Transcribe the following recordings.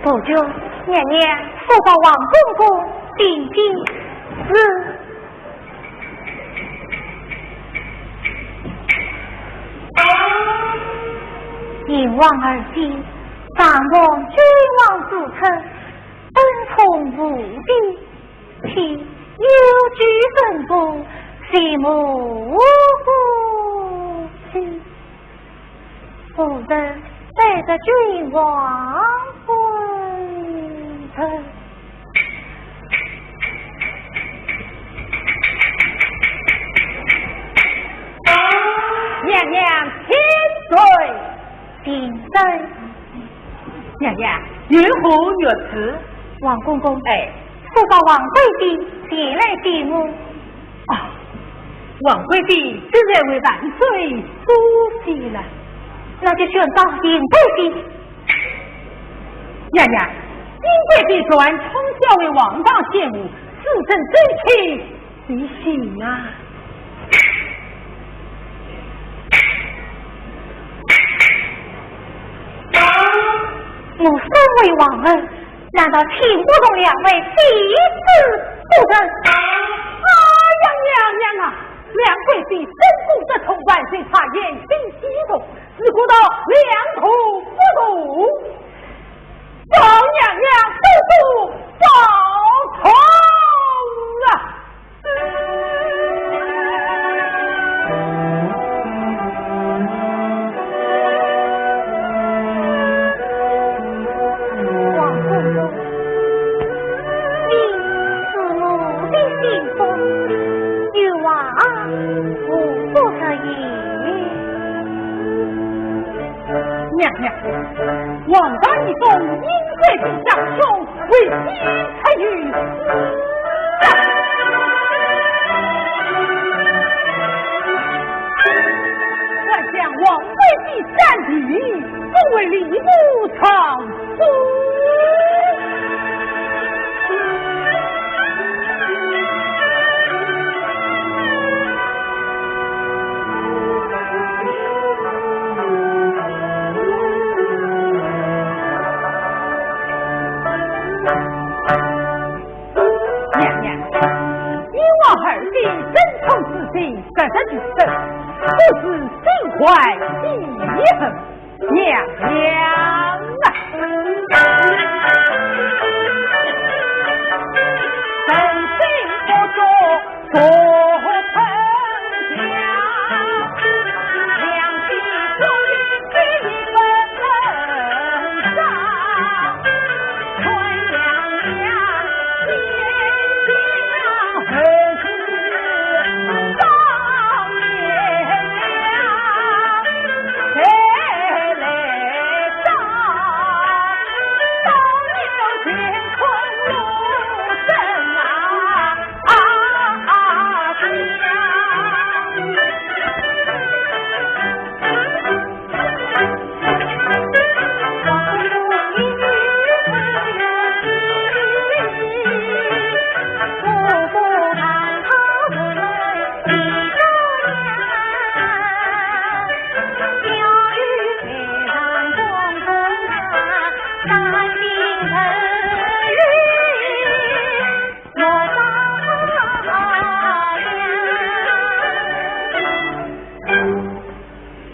不久，娘娘复报王公公定金是。引王而今，大王君王主称，奔从无敌，其有居神部，谁无故去？不能带着君王回城。娘娘千岁。定罪，娘娘如何若此？王公公，复报王贵妃前来见我。啊，王贵妃自然为万岁所喜了。那就宣告尹贵妃。娘娘，尹贵妃昨晚从小为王丈献舞，自称真气随行啊。我身为王儿，难道请不动两位弟子不成？娘啊！梁贵妃身负这头万岁茶，言行激动，只顾到两口不读，叫娘娘速速报仇啊！娘娘，王大一宗因贵妃长兄为妻才于还向王贵妃占地，更为礼部长孙。在这举身，不知心怀记恨，娘娘真心不做做丞相，良心终于给你们上，传娘娘天下何事？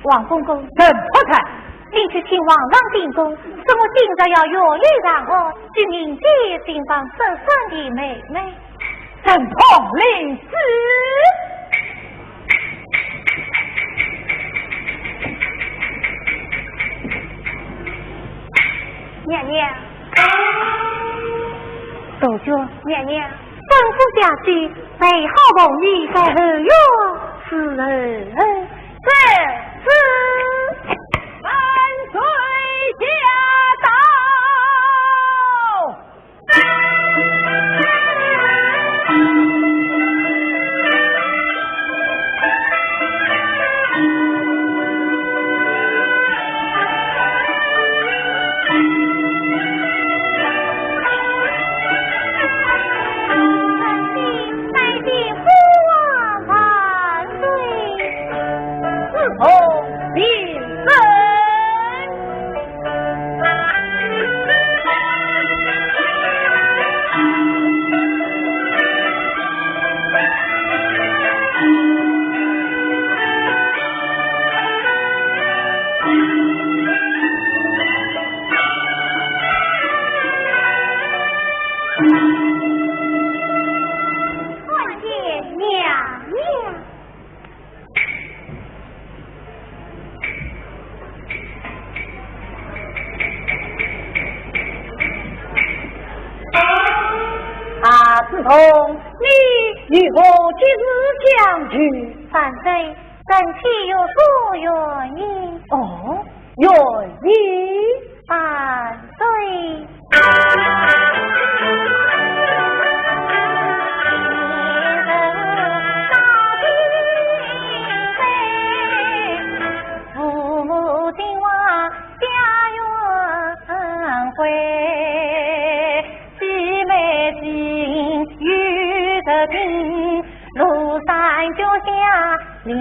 王公公，怎不看？你去请王郎进宫，说我今朝要约礼让我去迎接新房收生的妹妹。朕奉令旨。娘娘，杜鹃，娘娘，吩咐下去，备好凤仪在后院伺候。万岁驾到！看见娘娘。自从你与我今日相聚，反正本期有所原因。哦，原因反对。父母今往家园回，姊妹情遇得平，庐山脚下两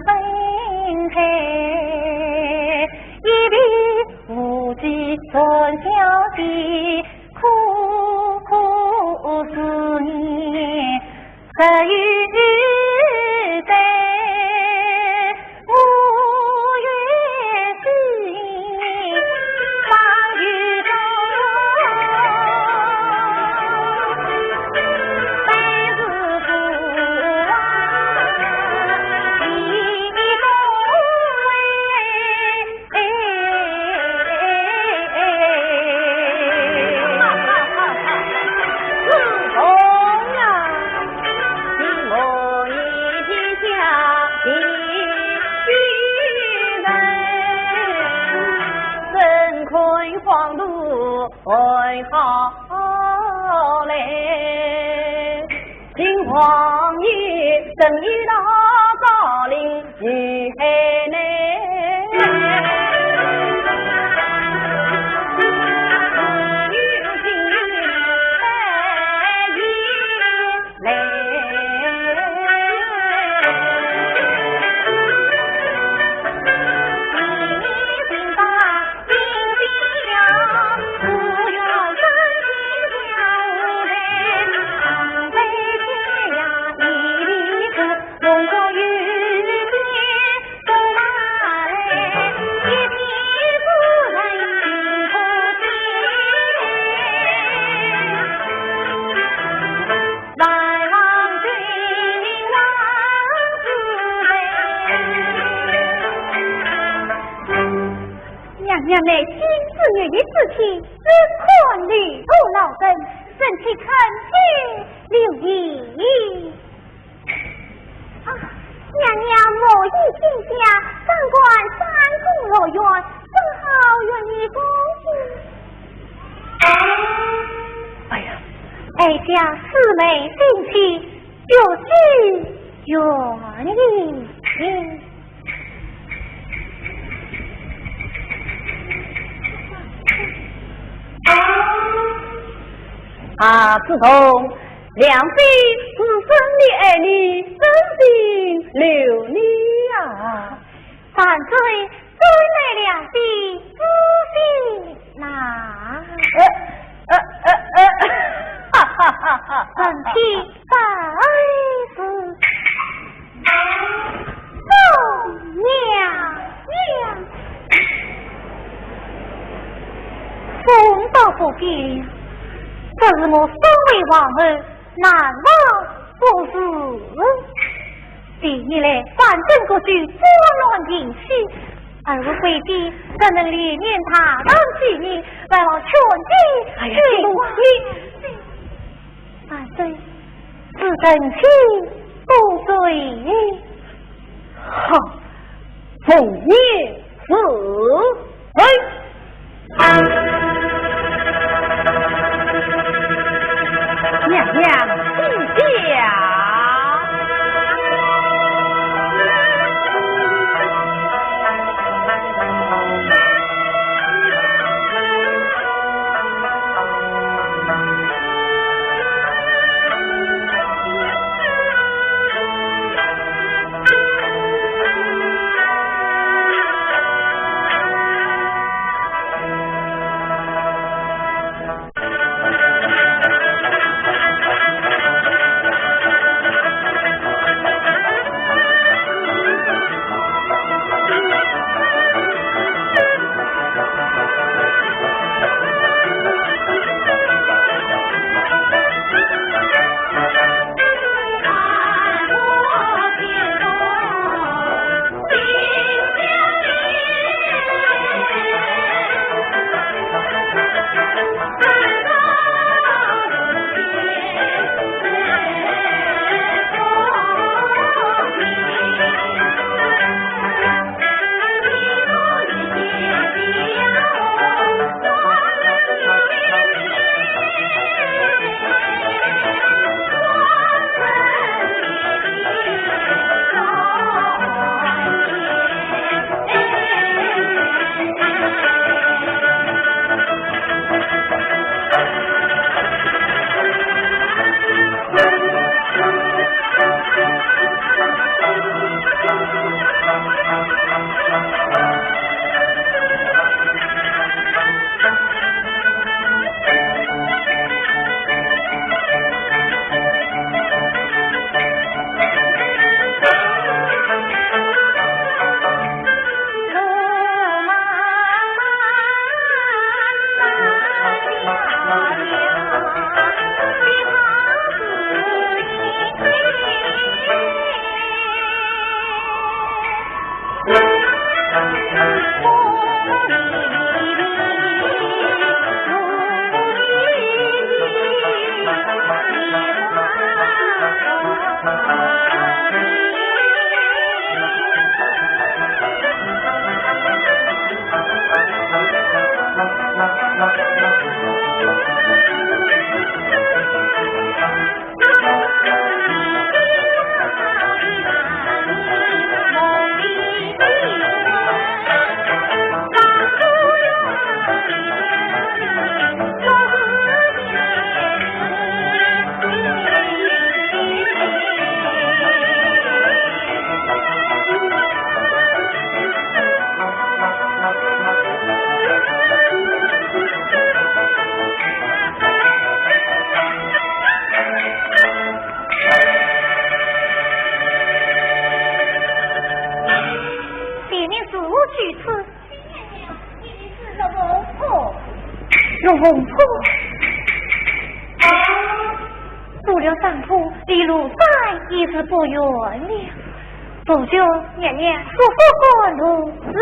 分开，一笔无际春宵记，苦苦思念，十余载无月心，望雨中百日不忘，一黄土为好嘞，金黄叶正一道高岭与海内。娘娘乃今自月的事情，只看旅途老身，身体恳切留意。娘娘莫以心下，掌管三宫乐园，正好与你共聚。哎呀，哀家四妹定妻，就是愿意。自从两妃自生的儿女，真心留你啊！反罪追来两妃夫妻拿。哈哈哈哈！本批在此，众娘娘，风道不变。这是我身为王儿，难忘不是。近年来，反正各区拨乱引起，而我规定怎能连年他当几年，来往全地去努力。反正是真情不对。好，奉命娘娘请讲。红坡，入了山坡，离路再一直不远了。不久，娘娘说过如此。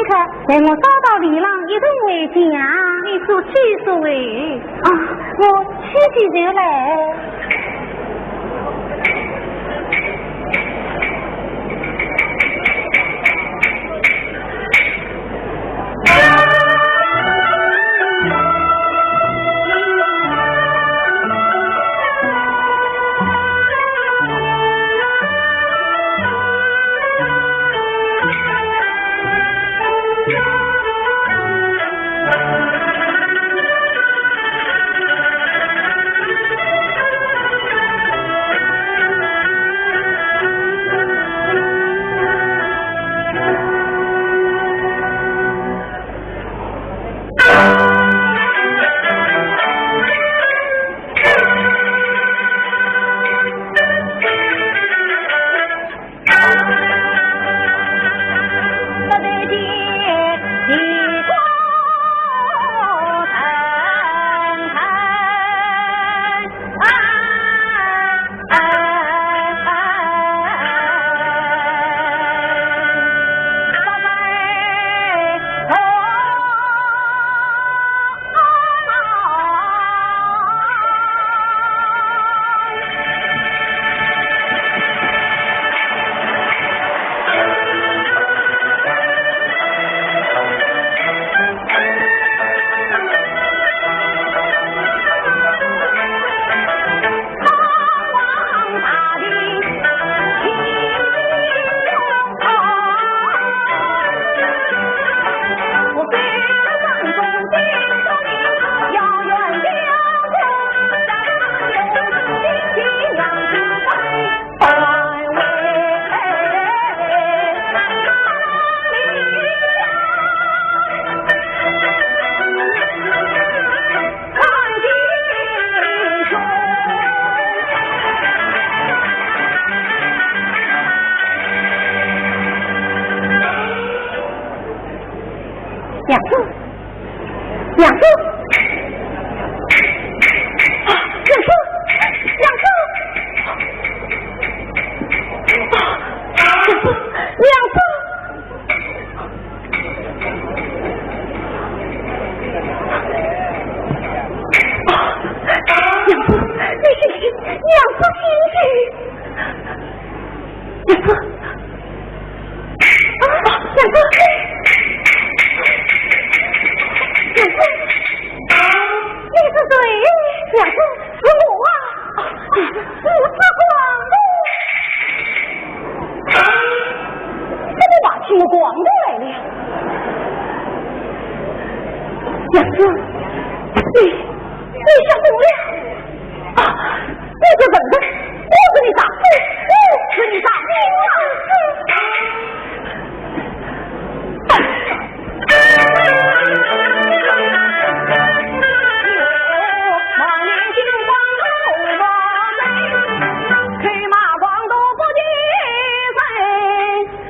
客，待我找到李郎一同回家。你说几所谓？啊，我去就来。娘子，娘子，娘子，娘子，娘子，娘子，你醒醒，娘子醒醒，娘子，娘子。你是谁？娘子，是我啊！我是广东，怎么把起我广东来了？娘子，你想怎么了？啊！你这笨人，我是你丈夫，我是你丈夫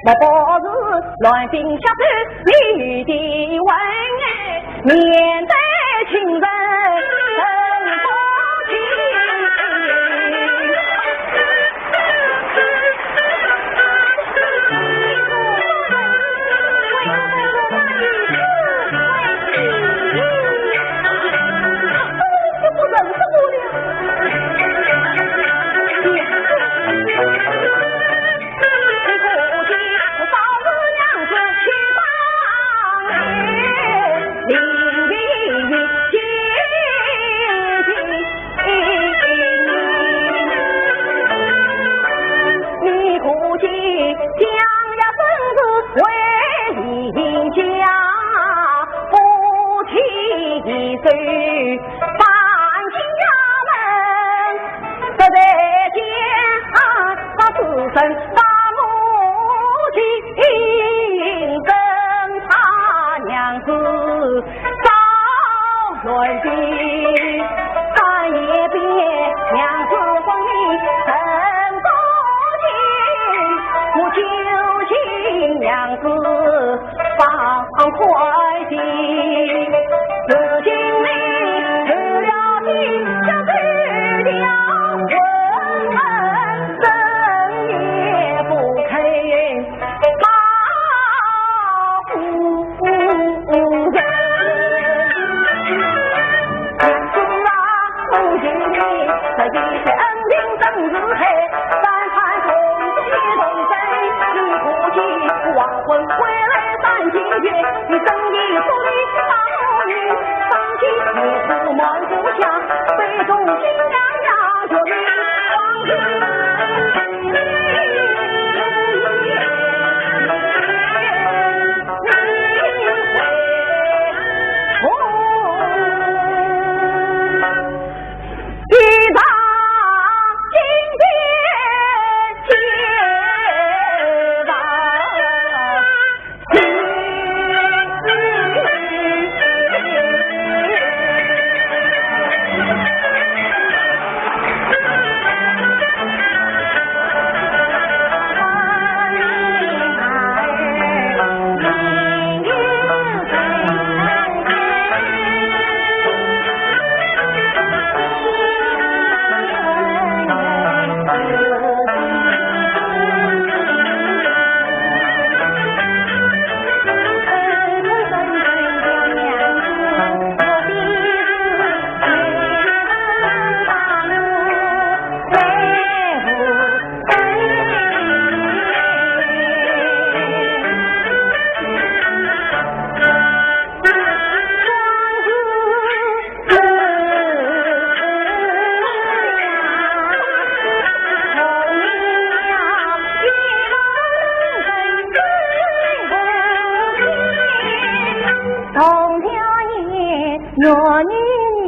我不是乱兵下手你的问面对情人很多情不忍受不了快递，如今你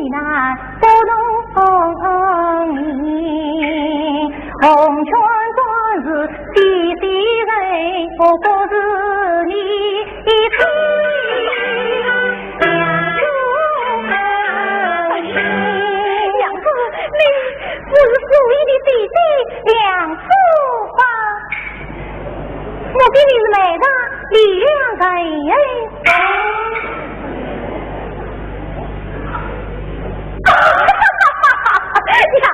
你那不容你，红圈装是弟弟人，我不是你亲娘子，你不是所谓的弟弟娘子吧？我给你是来的力量的娘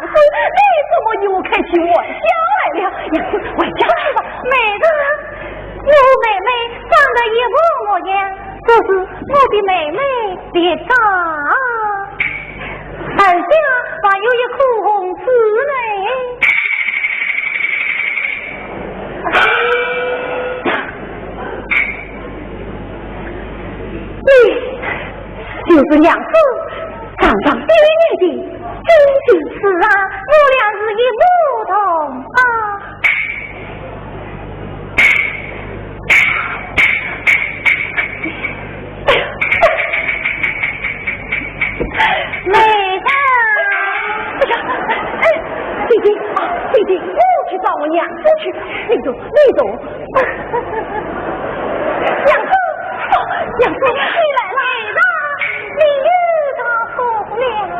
子，你怎么与我开起玩笑来了？娘子，回家去吧。妹子，我妹妹长得一模模样，这是我的妹妹别打，而且还有一口红痣呢。你就是娘子刚刚对你的究竟是啊，我俩是一母同啊。妹子，弟弟，弟弟，我去找我娘子去，你走，你走。娘子，娘子，你来了，你遇到福了。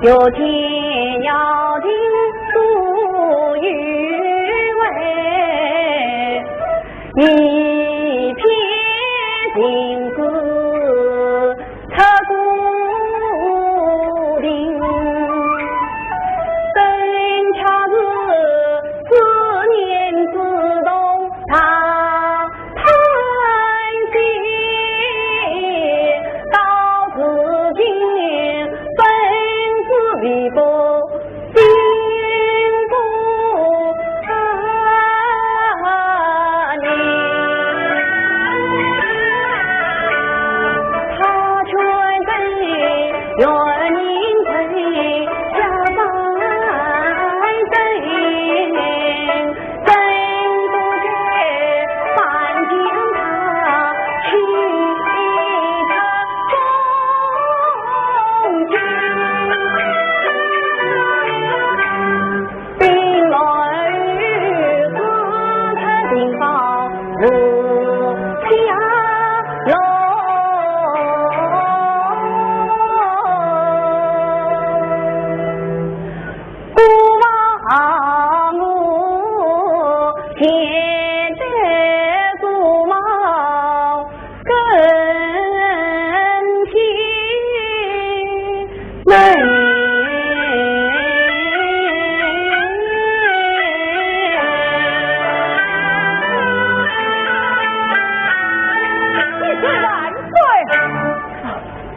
有天要听苏语为一片情歌刻骨铭，真恰是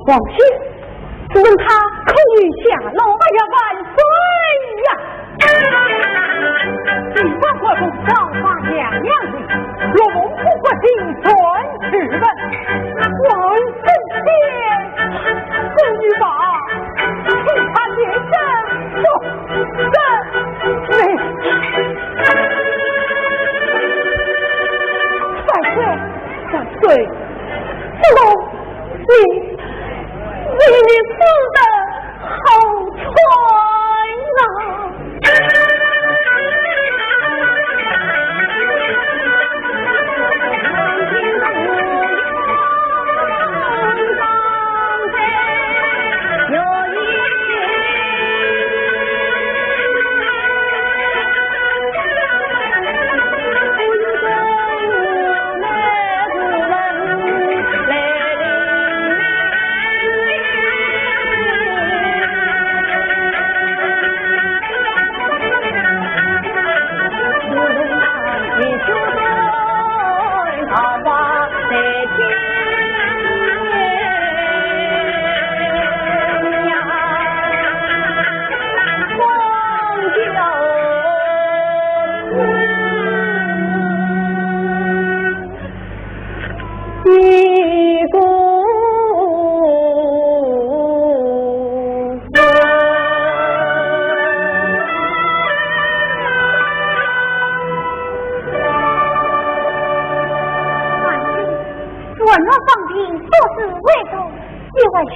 王爷，只问他口语下落，哎呀，万岁呀！地方国公王法娘娘的，若蒙古国定传之问，万圣天，宫女吧，请他列阵说真美。万岁，不容你死的好传啊！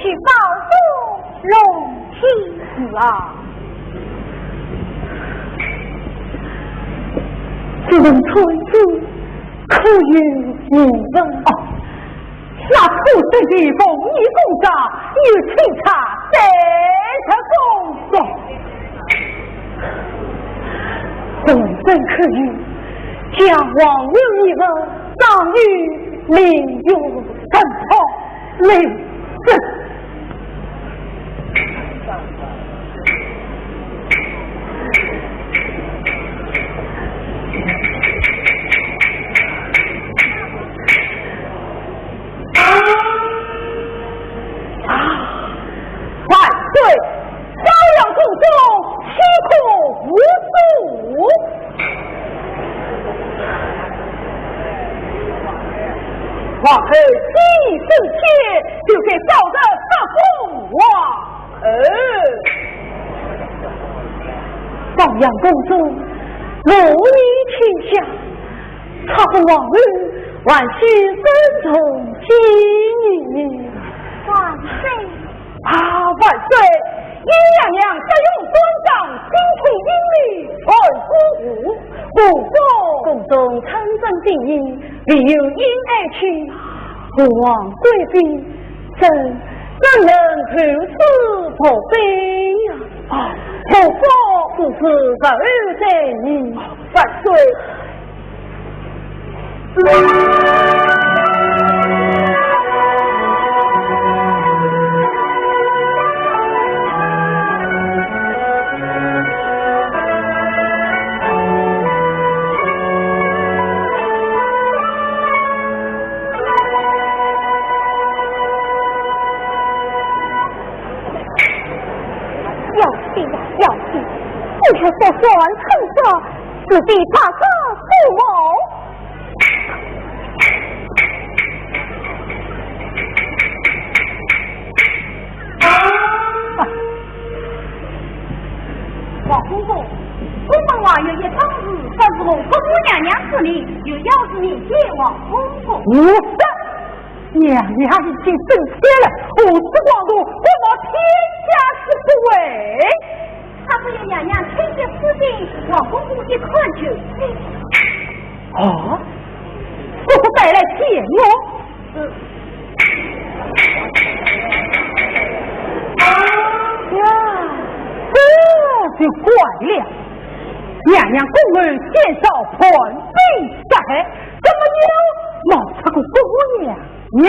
去保护龙体啊！只能推出可有无问哦。那出生的凤仪公长有请他再次公公，本身可有将王有一个当于名誉正统令。王后心意深切，就给嫂子发疯王保养公主母女天下，查封王后万须尊重妻女。万岁！啊，万岁！殷娘娘使用端章精通英理传夫妇，不过宫中参政定义，必有因爱去。父王贵妃，怎能如此破悲呀？后果不是儿在你。万岁！不是说算成色，自己怕他不谋。王公公，我们娃有一桩事，不是我姑娘娘处理，又要是你见王公公。我的娘娘已经升天了，五子光禄，我们天下之不为。他不有娘娘亲切私信，王公公一看就信。哦，再来见我。这就怪了，娘娘公儿见少盆地在海，怎么有冒出个姑娘娘？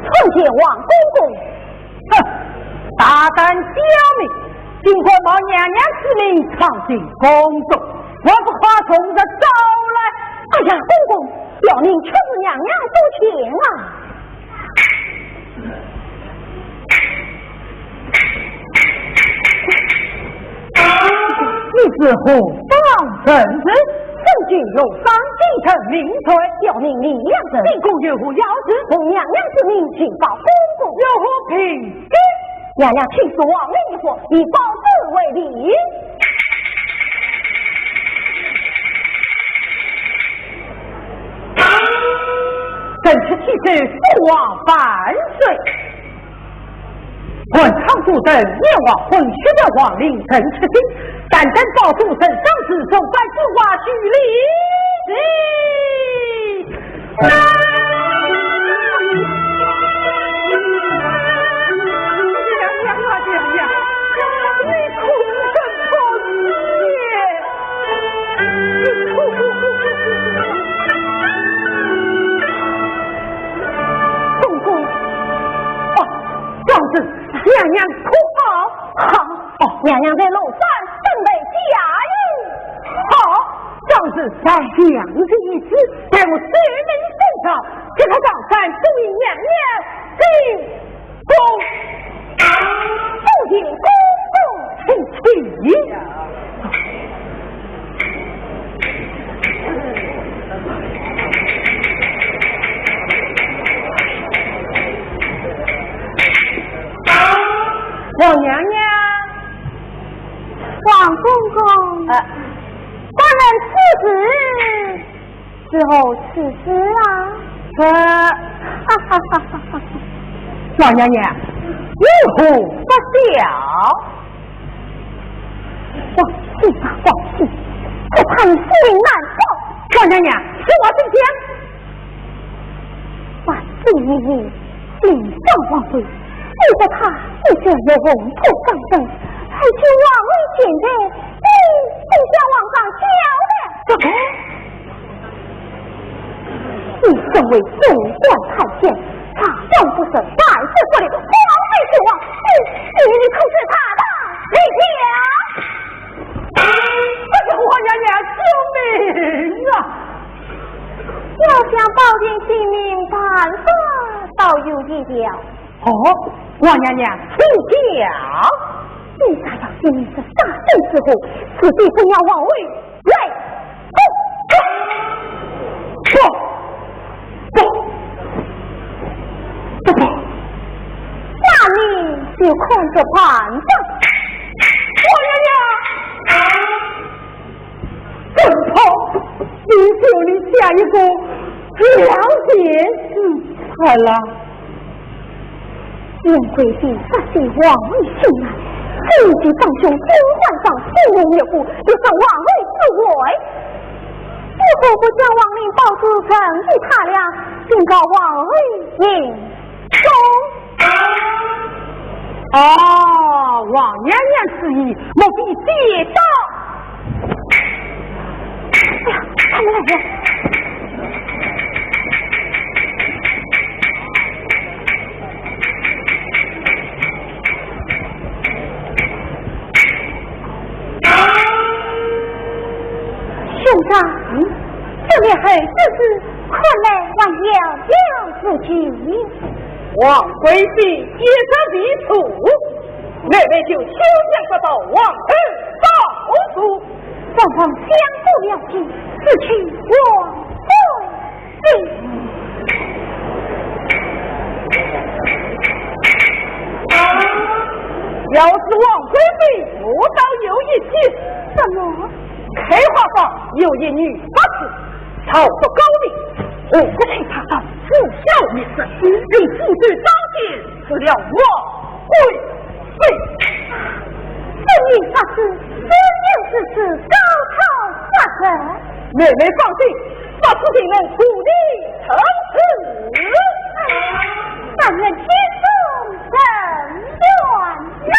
奉见王公公，哼，大胆刁民，尽管冒娘娘之名闯进宫中，我不怕从这招来。哎呀，公公，要您出自娘娘多情啊！你是何方人士？圣君有方京城名垂，要您力量人，进宫有何要旨？奉娘娘之命，请报公公。有何凭据？娘娘请诉王令一伙，以保自为礼。正是其实父王万岁。文昌主等念往混血的皇陵更吃惊，单单报主圣上之中百字话许娘娘哭好，娘娘在楼上准备驾驭。好，壮士在娘子一旨，待我随命升朝，这个早餐都以娘娘进宫，不仅公公请起。王娘娘，王公公，官人辞职之后辞职啊！王娘娘，有何不孝？放心吧，放心，不怕你性命难保。王娘娘，实话真讲，万岁爷爷领上王位。如果他一直有红土上升，还请王位前辈，你向皇上交代。你身为总管太监，查官不赦，百事不理，皇位之王，你可是他的李家。这是王娘娘救命啊！要想保全性命，办法倒有一条。王娘娘，请讲。你咋要先明这大胜之后，此地不要王位来。不，那你就看着办吧。王娘娘，正好你就你下一步了解快了。燕贵妃发现王位进来，立即放兄金焕上性命灭户，就上王位自位。如果不将王令报出呈给他俩，便告王位命终。王娘娘之意，莫必接到。哎呀，他们来了。兄长，这面黑这是看来还要两夫妻。王贵妃接着地处，妹妹就休想得到王恩报主。双方相互了解，此去王贵妃。要是王贵妃不到有一起，什么？开花坊有一女法子，朝不高明，我不去查到父孝灭子，并父子当见，死了我贵妃。这一发誓，这就是高超发人。妹妹放心，我父亲能助你成事。但愿天中人愿呐。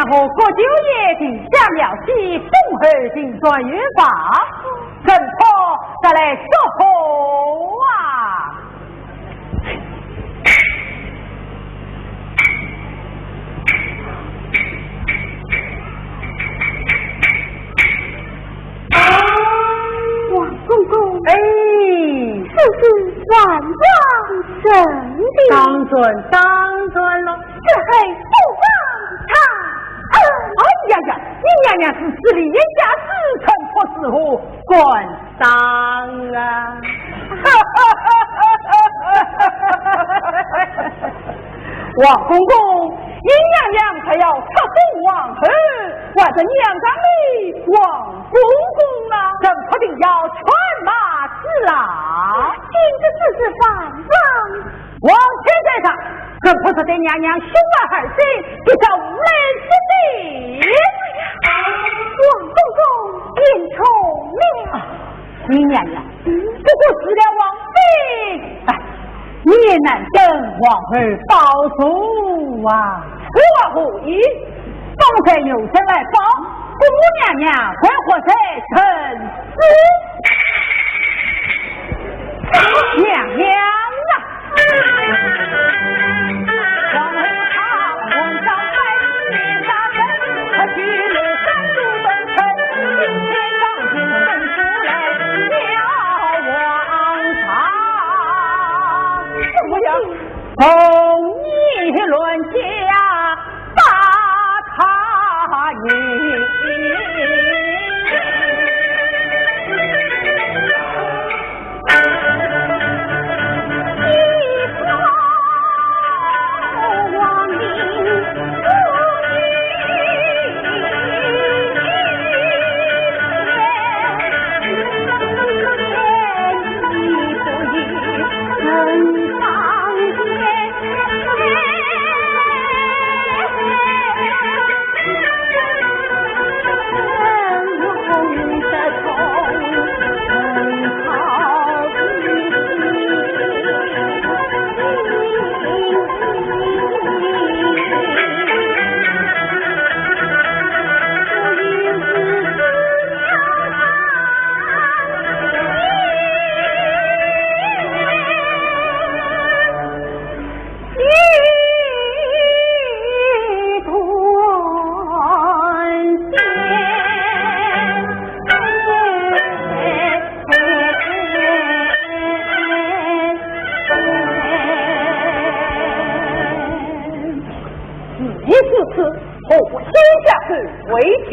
和国舅爷定下了戏，风儿定转云法，正婆再来说话啊！王公公，哎，这是万王圣旨，当尊当尊了，这还不方长。哎呀呀，你娘娘是司礼言家之臣婆死后官当啊！王公公，你娘娘才要出宫王后，还是娘长里王公公啊，朕不定要犬马之劳。今日只是反王，王权在上，朕不是对娘娘凶恶害谁，就叫无人之地。王公公变聪明，你娘娘不过死了王妃，哎，你也难等王儿报仇啊！此话何意？方才有人来报，姑母娘娘会活在臣死。娘娘啊！王儿他皇上在面大人，他去了三路东城，今天刚进圣出来了王朝。怎么样？同议论家把他赢。此次，何不先下去为教？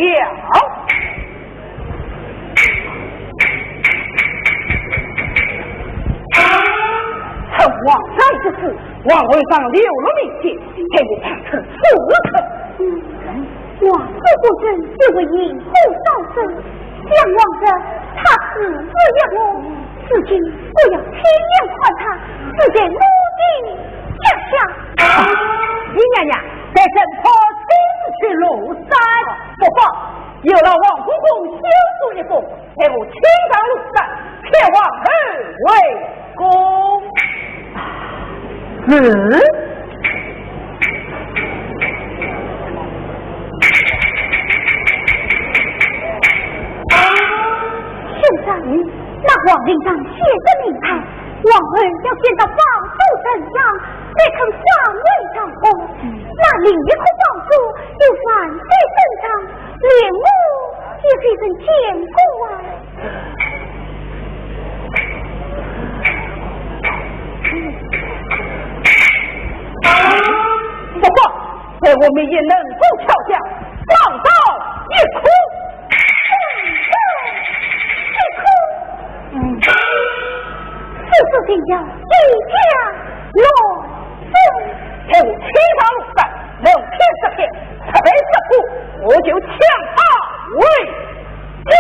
趁王在之时，王位上留了名帖，给我判成4层。王子不准这位引后上身，想望着他死不也我，自己不要亲眼看他死在奴婢脚下。李娘娘在正坡亲自去庐山，不妨有劳王公公修筑一步，陪我亲上庐山，前往二位公。现在那王令上写着名牌，王儿要见到皇祖怎样才肯上位上宫？那另一口皇祖有犯罪正常，连我也可以曾见过啊。不过在我们也能够瞧下放到一哭。事情要一家落实，陪我亲上庐山，能骗10天，10杯10壶，我就强他为主。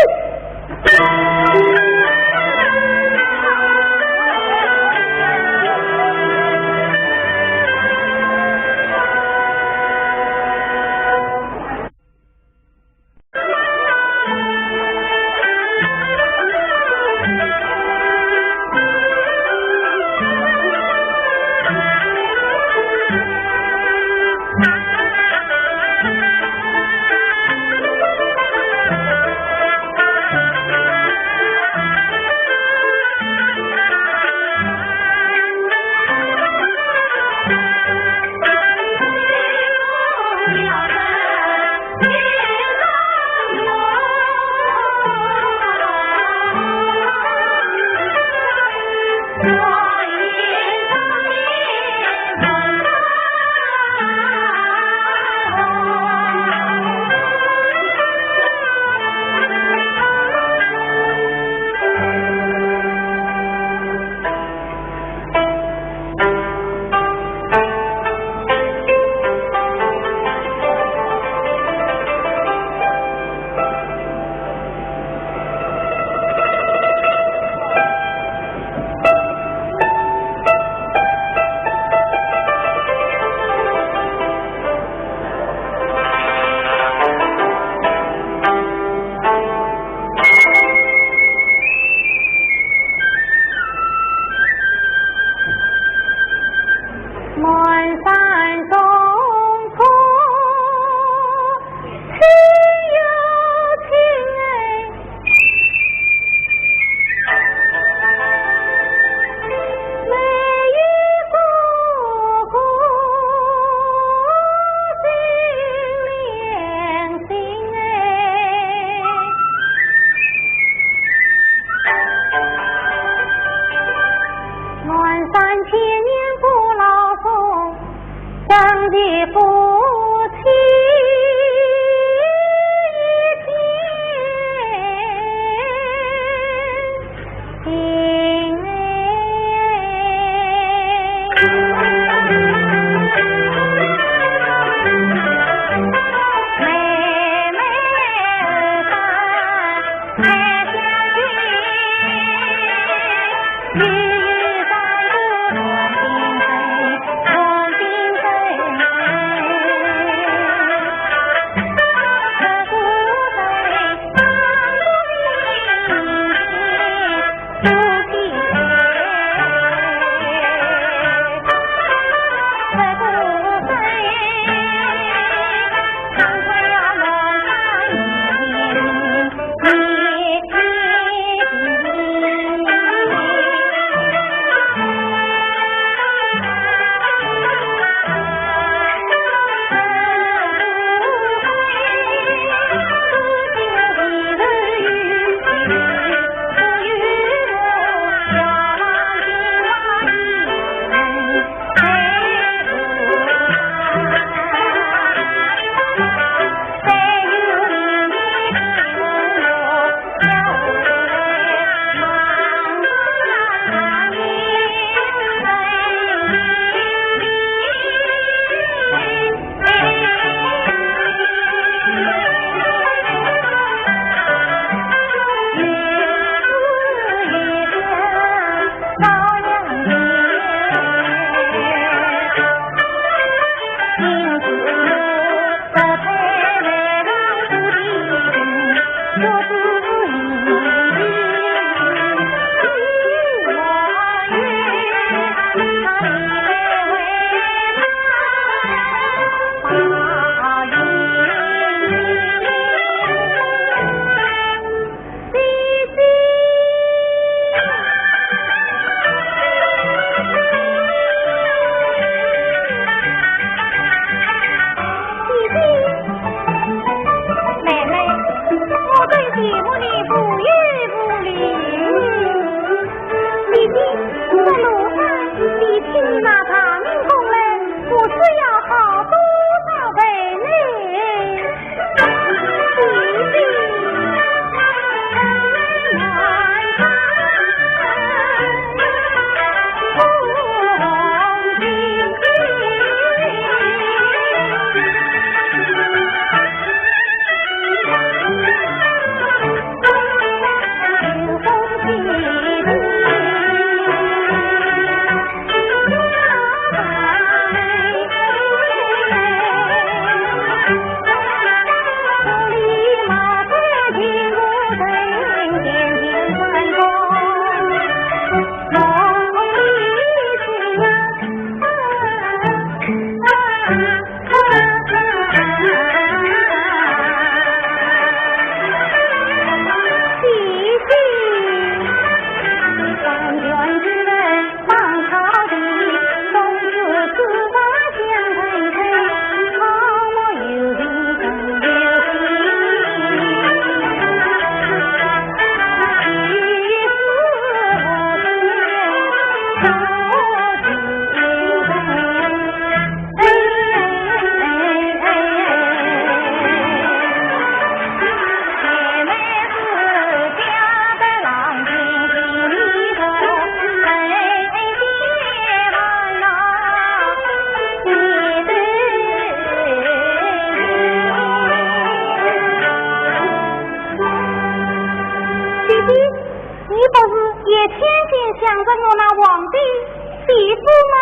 媳妇吗？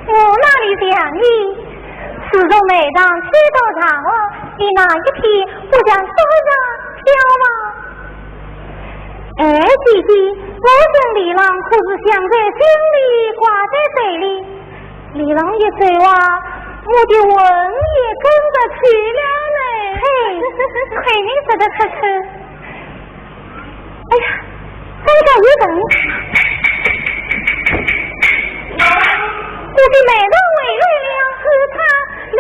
我哪里想你？自从每当街头场哦，你那一批不想收着消吗？姐姐，我跟李郎可是想在心里挂在嘴里，李郎一走啊，我的魂也跟着去了呢。嘿，亏你说的可可。哎呀，再找一等，我的美人为了和他离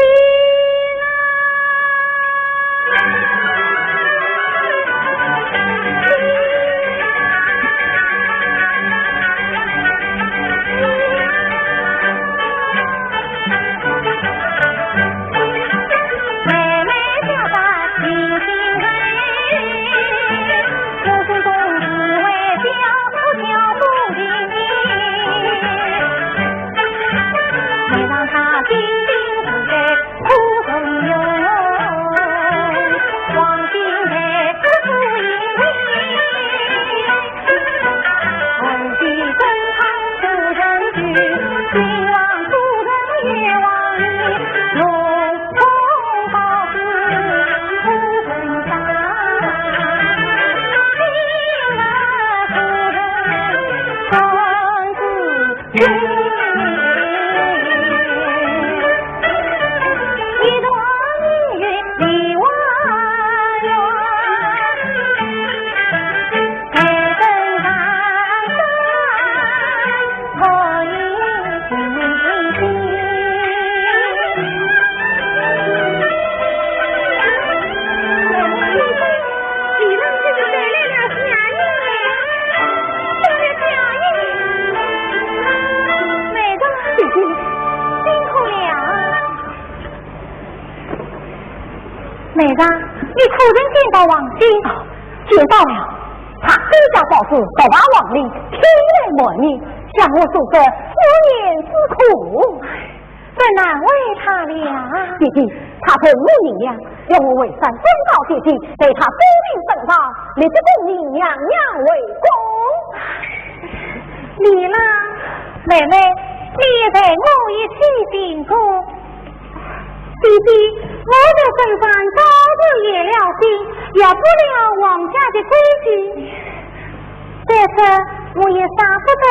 美人，你可曾见到王妃？见到了，他回家告诉到把王令天来磨你，向我诉说思念之苦，真难为他了。姐姐，他跟母娘娘要我为山忠告姐姐，给他封命圣道，立这公你娘娘为公。李郎，妹妹，你在某一起辛苦。弟弟，我在身上早就也了心，要不了王家的规矩。这次我也舍不得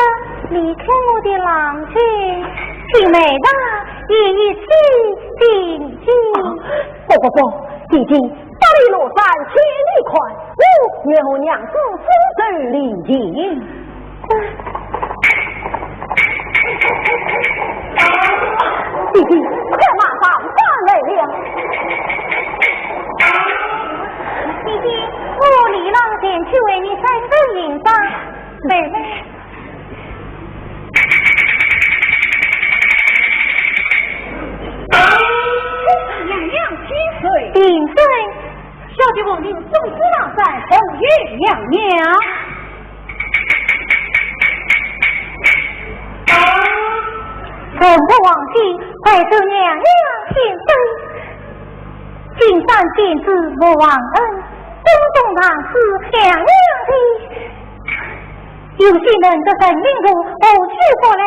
离开我的郎君，请美大也一起进京。不，弟弟，八里罗山千里宽，我愿我娘子亲手领进。弟弟，快马上翻来了。弟弟，我李郎前去为你三个迎宾，妹妹。娘娘千岁，顶岁，小姐王令送子郎在红月娘娘。从不忘记快受娘娘天生，金山见子莫忘恩，东堂是娘娘的。有些人的生命路不去过来，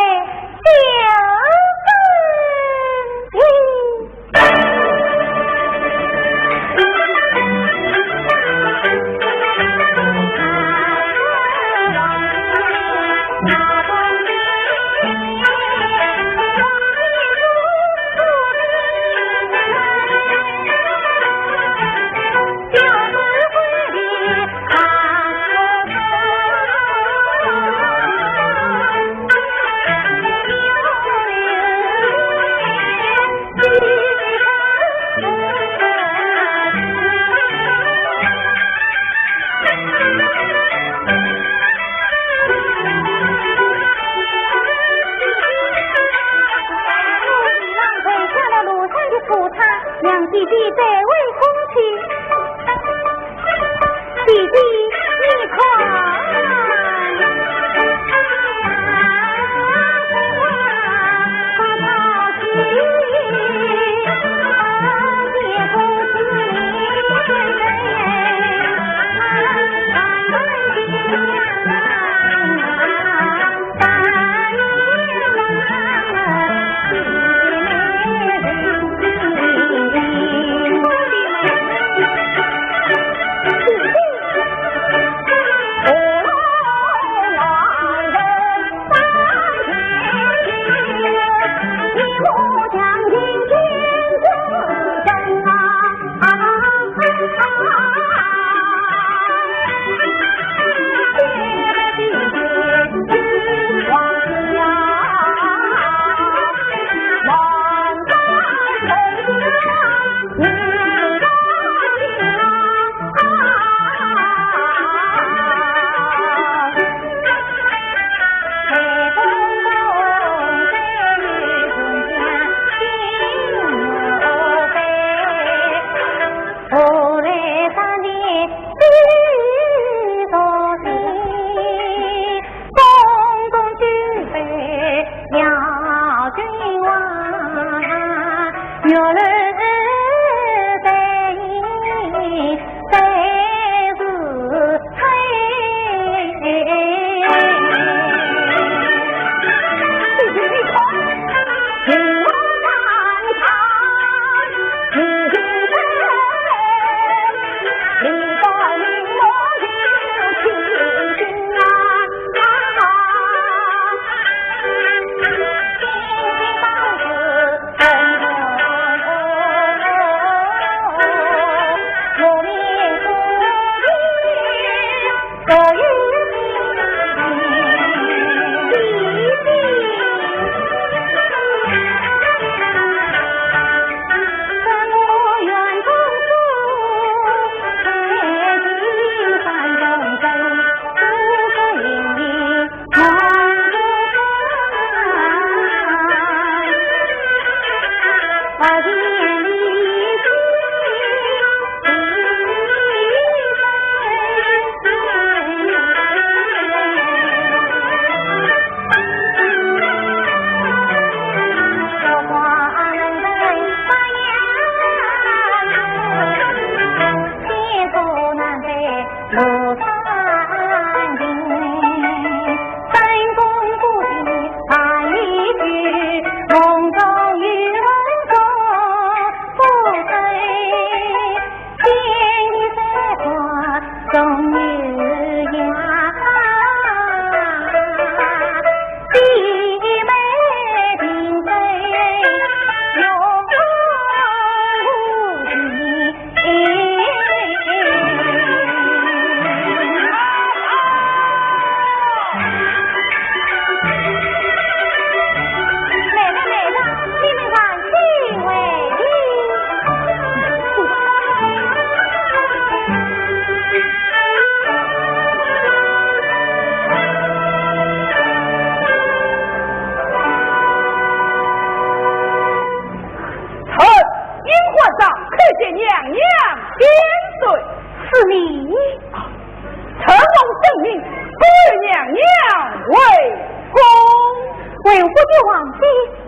让弟弟在为空去，弟弟你看。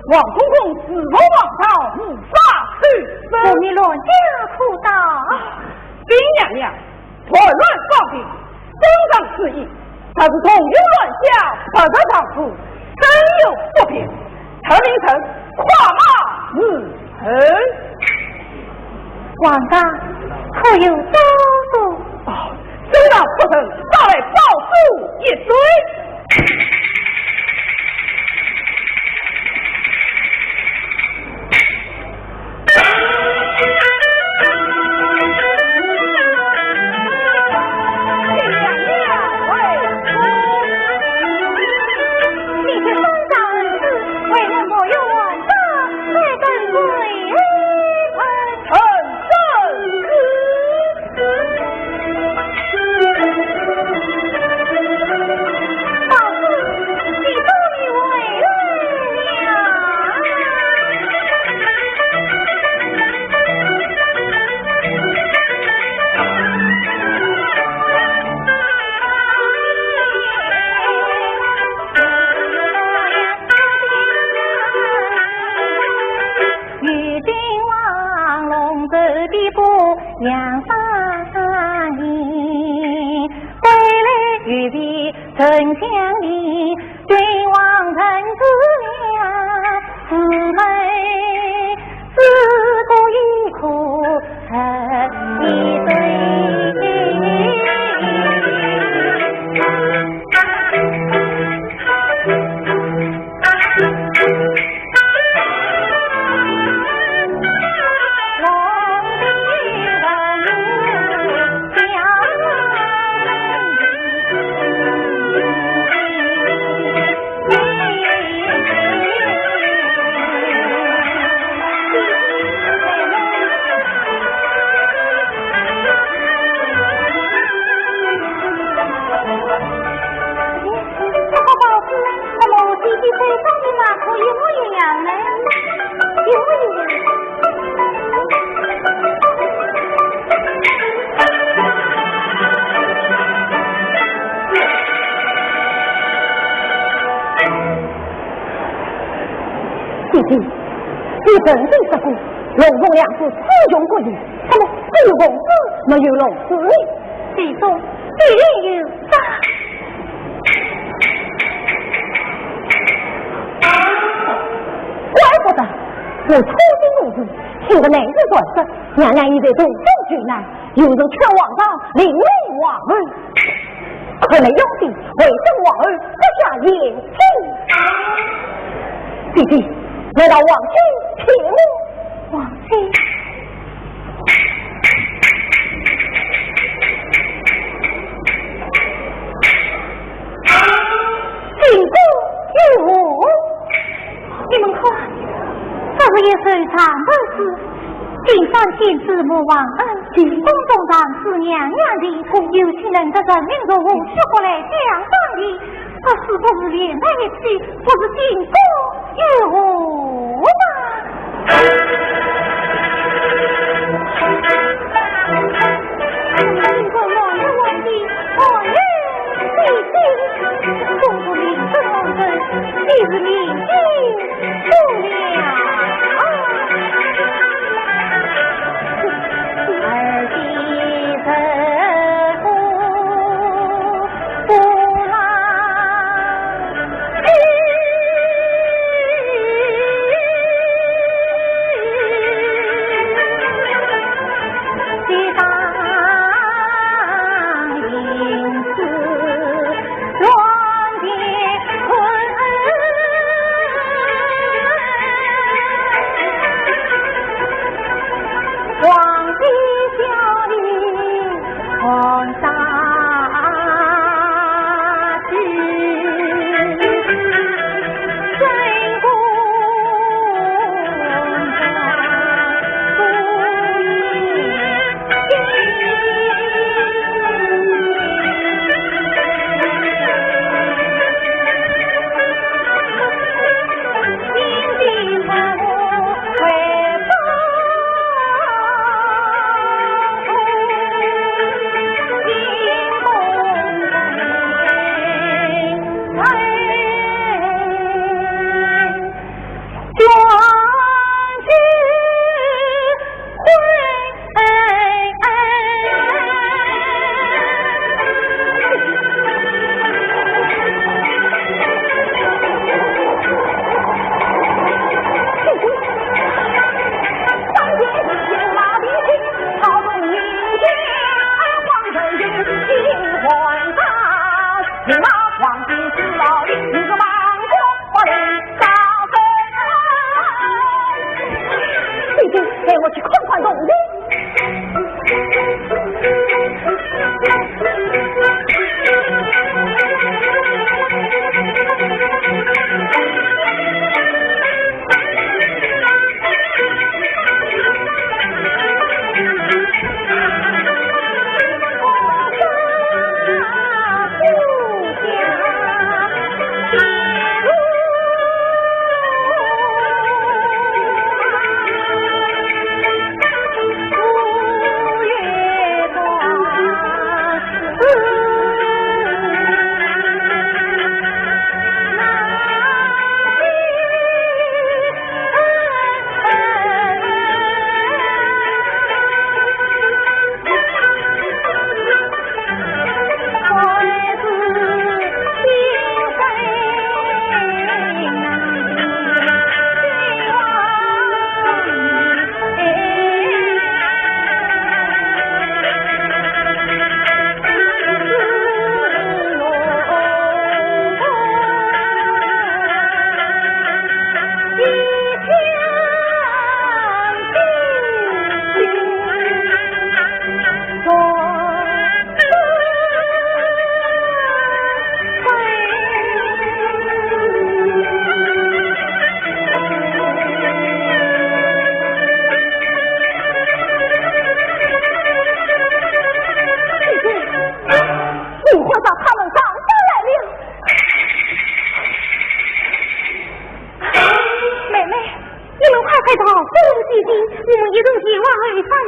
王公公自谋王朝，无法去生。你乱家哭道，丁娘娘混乱放屁，中上肆意，他是同有乱笑，不得长处，真有不平。陈明成跨马自横。王大可有招数？真让不成，早来报数一堆。杨三年归来预备丞相里，君王臣子俩姊妹自顾一哭成一对。弟弟，你本身是故，龙凤两子雌雄各异，那么只有公子没有龙子，其中必定有诈。怪不得我初心公子，听得内日转身，娘娘已在洞中追来，有人劝王上领命王儿，可能用计为生王儿不下言听。弟弟，难道王亲听我？王亲，进宫与我，你们看，这是一首长本诗。今上天子母王恩，宫中长子娘娘的图，有情人的人民如何学过来讲上的？这是不是连在一起？不是进宫与我吗？经过我的王的我人弟弟，公主名声王人，你是明君出了。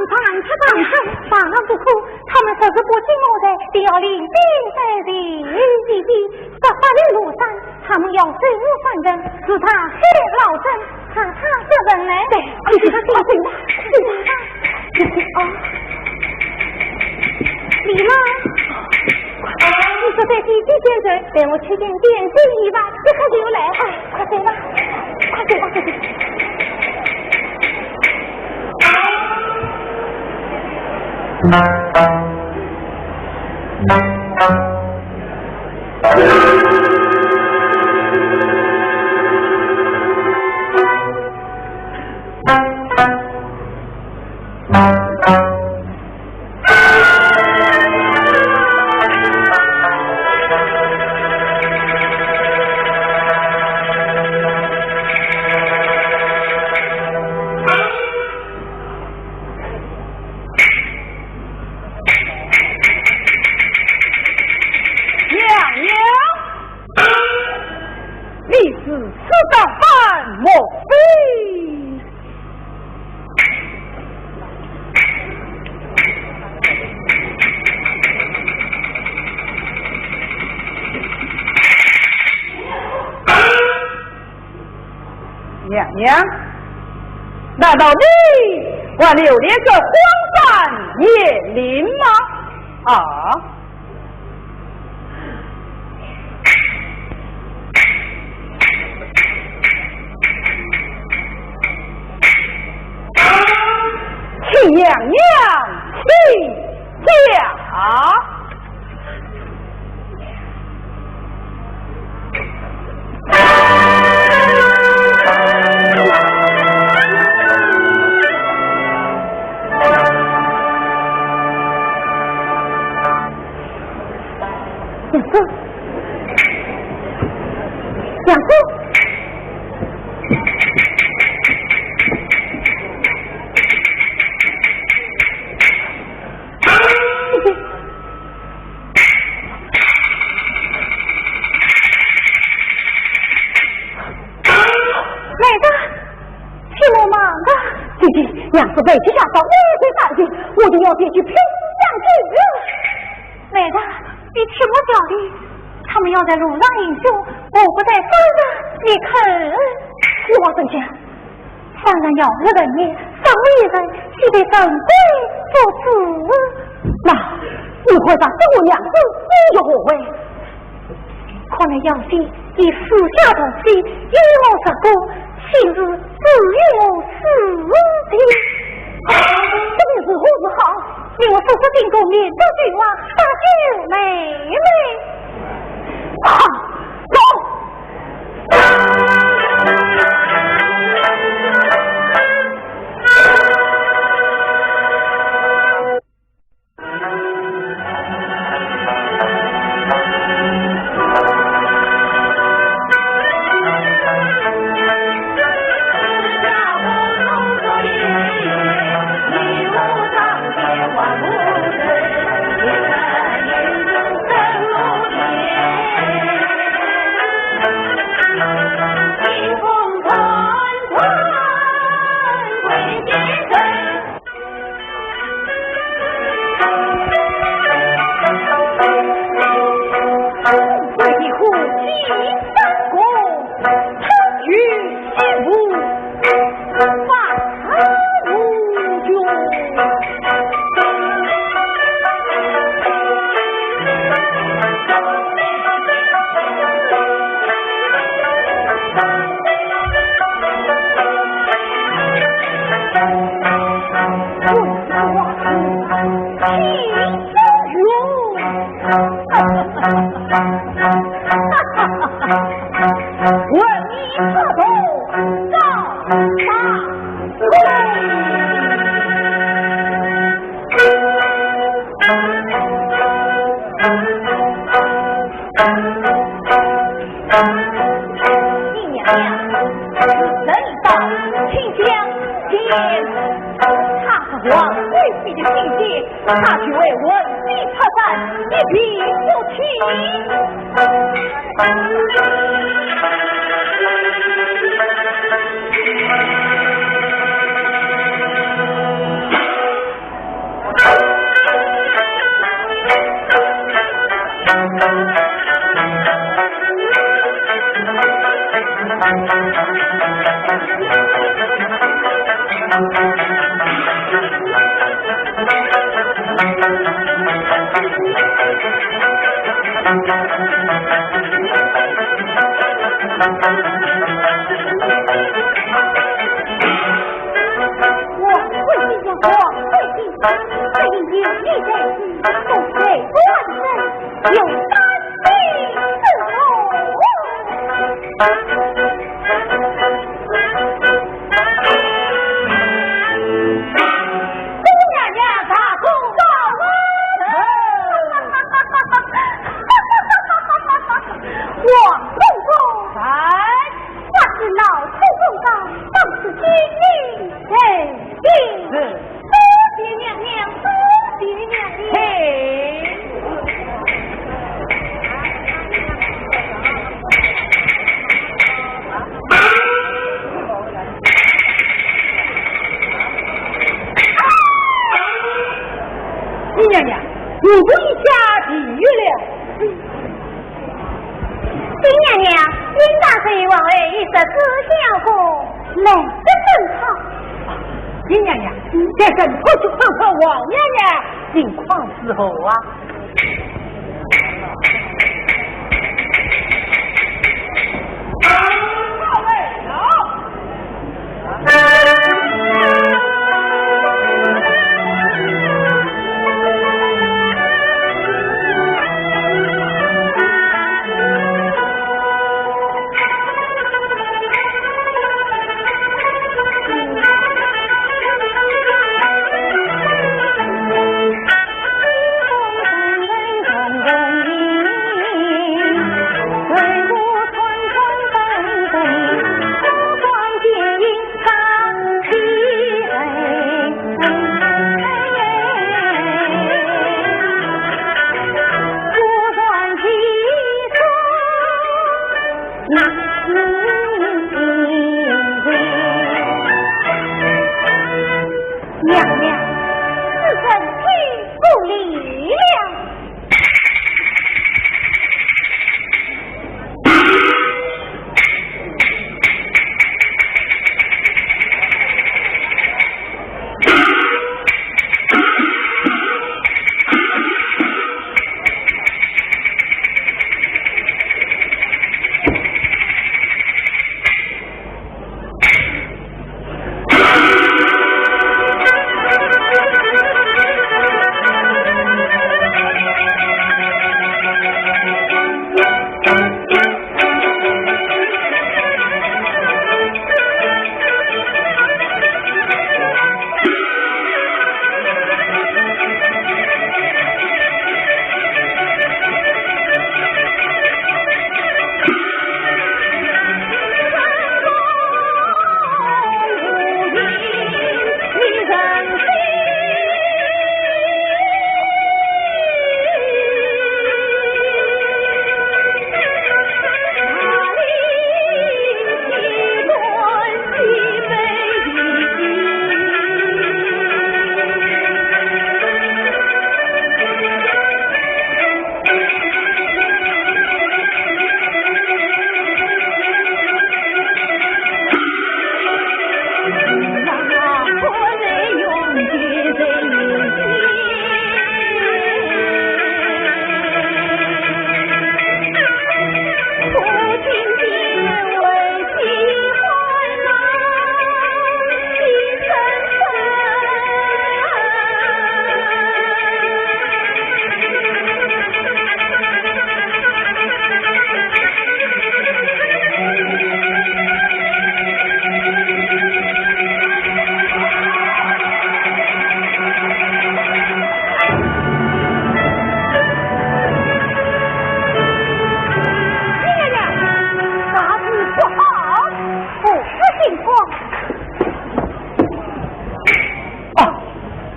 判出当生，法郎不可，他们若是不听我的，便要领兵在地，在法律路上，他们要追我犯人，是他黑老真，他这人呢？对，你是他对吧？李妈，你说在弟弟先生，带我去见点心一吧，你快点来，快点吧，快点吧，快点。娘，难道你还留恋着荒山野林吗？啊！请娘娘请讲。养父，来的，替我忙的，姐姐，娘子委屈下手，危罪大惊，我就要别去拼相去了。来的，你听我讲的，他们要在路上饮酒，我不在山上，你看，我正想，山上要日人也，上一人须得正规做主。那你会把这我娘子你有何为？看来杨妃以私下的事与我说过，今日只与我死地。这便是何时好？令我说出定中免得句话，大救妹妹。走。他去为文帝破战，一笔不提。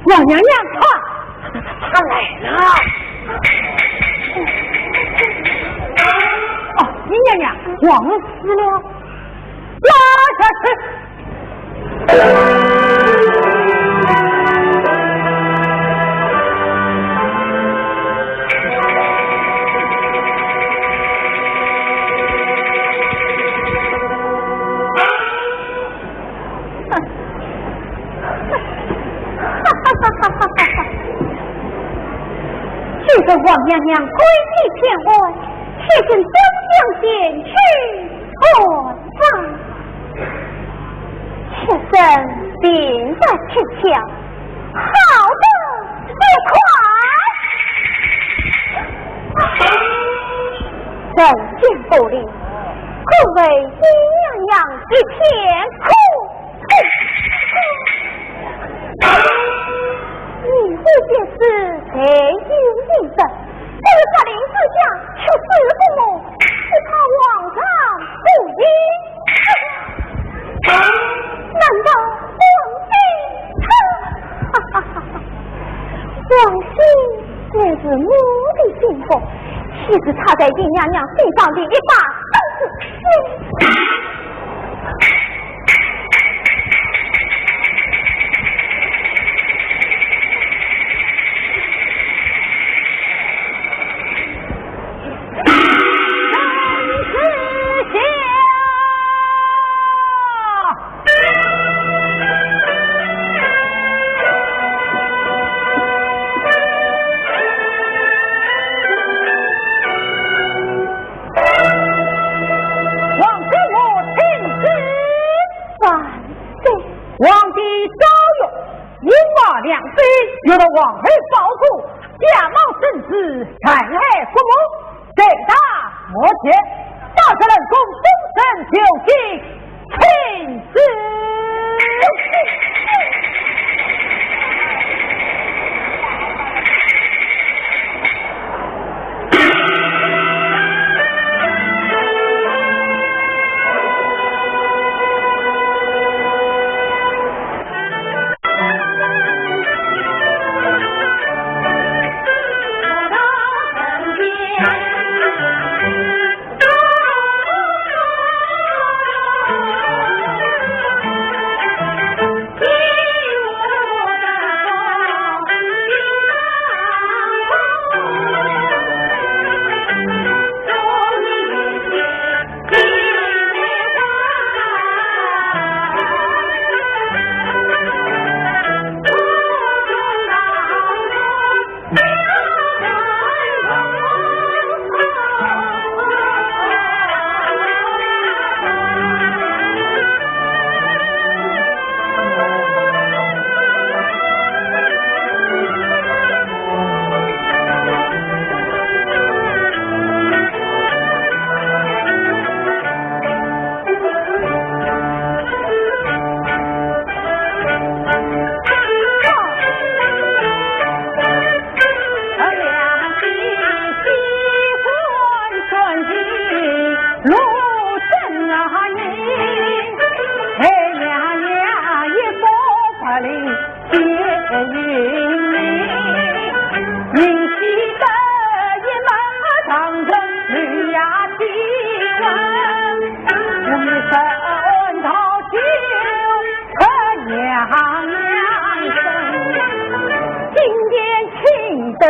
王娘娘，他来了。哦，李娘娘，王死了，拉下去。这个王娘娘诡计天外，且请东江前去。多方，妾身并在铁桥，好的别快。人间不灵，可谓阴阳阳一片苦。你这件事谁有应得？这个法令之下出事父母，只怕皇上不应。难道王熙那是母的幸福，岂是插在阴娘娘心上的一把刀子？有了王妃保护，假冒圣旨，残害父母，罪大莫切，大责人公终身囚禁，请旨。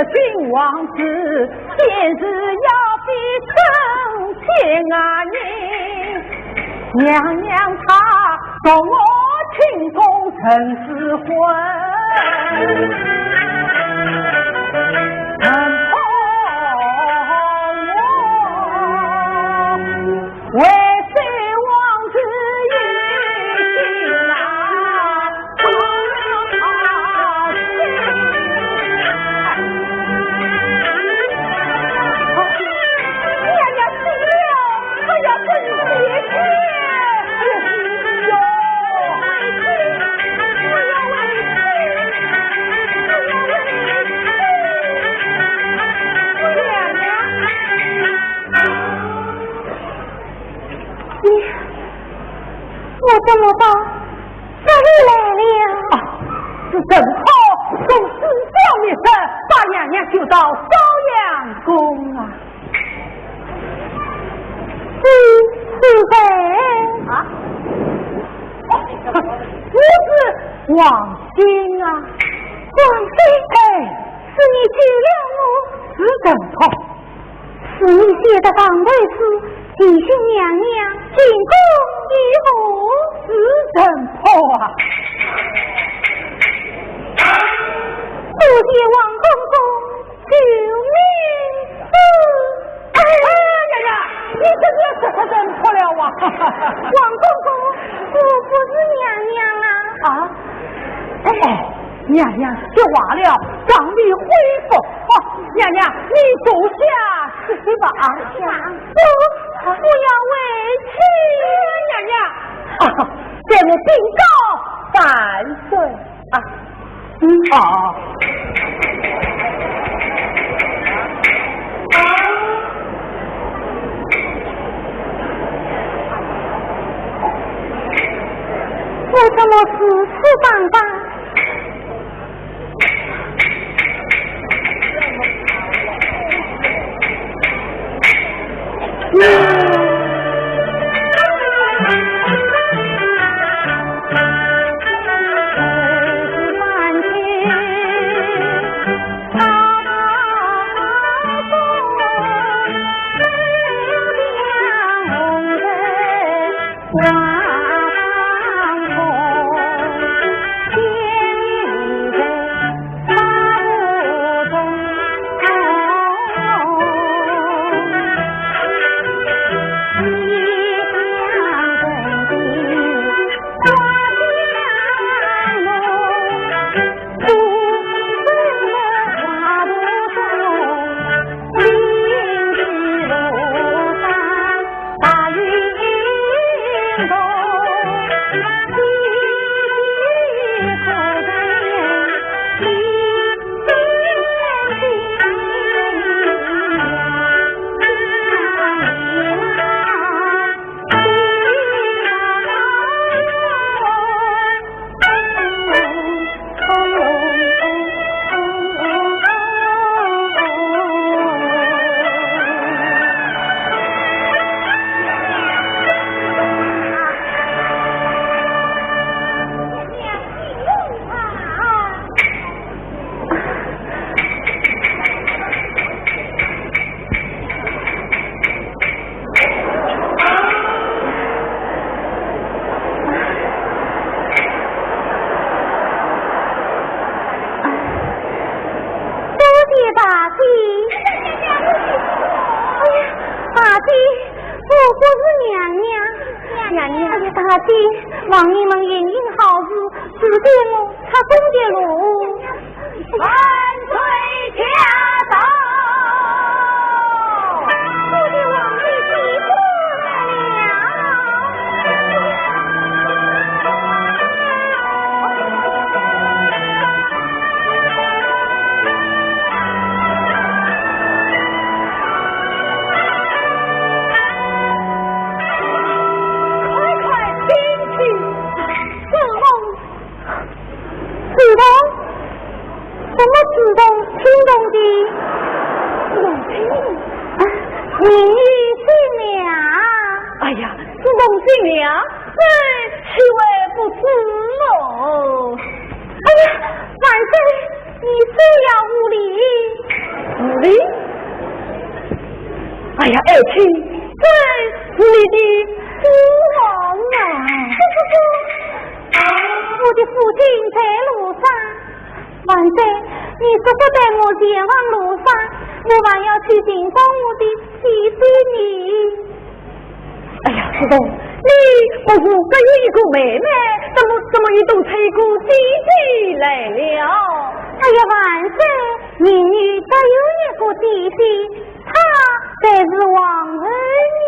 君王子，今日要比生前啊你，娘娘她送我庆功成子婚，承托我为谁王子一心啊。我怎么办？这里来了。是正好从四小灭生，把娘娘救到朝阳宫啊！是谁啊？我是王兴啊！王兴，是你救了我？是正好。是你写的岗位书，提醒娘娘进宫以后是正好啊！多谢王公公救命！哎呀呀，你这个是可真破了啊！娘娘就忘了让你回府。娘娘你坐下吃吃吧。不要委屈。娘娘，给我禀告万岁啊！为什么四处荡荡？望你们应应好事，指点我他走的路。万岁驾到！我的王爷记过新娘，岂为不知喽？哎呀，万岁，你这样无礼！无礼？哎呀，爱卿，这是你的父王啊！我的父亲在路上。万岁，你说不带我前往路上，我还要去寻找我的妻子你。哎呀，师公。你不是只有一个妹妹，怎么一动吹鼓姐姐来了？哎呀，万岁，民女只有一个弟弟，他才是王儿女。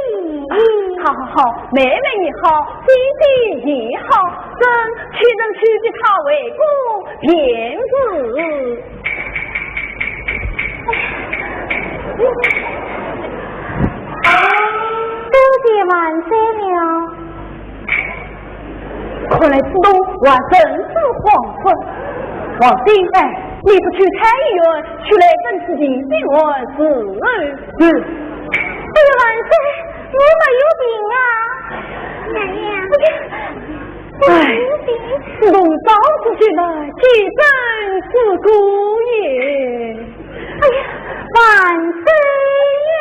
好，妹妹你好，弟弟你好，朕岂能娶给他为公骗子？多谢万岁了。看来此东还真是皇孙。皇帝，你不去参议院，去来正是弟弟我是。哎呀，万岁，我没有病啊。娘娘，此东早出去了，既真是故也。哎呀，万岁呀！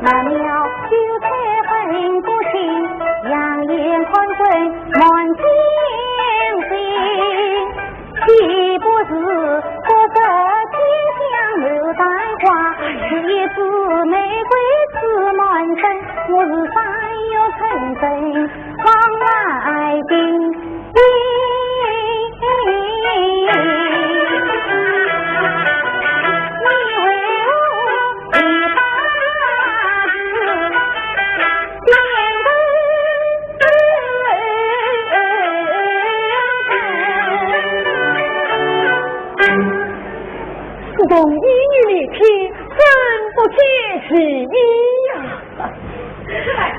满了秀才分不清，杨眼穿水满天飞，岂不是国色天香是一枝玫瑰刺满身，我是山有城镇往来宾。从一女里去，真不切其意呀！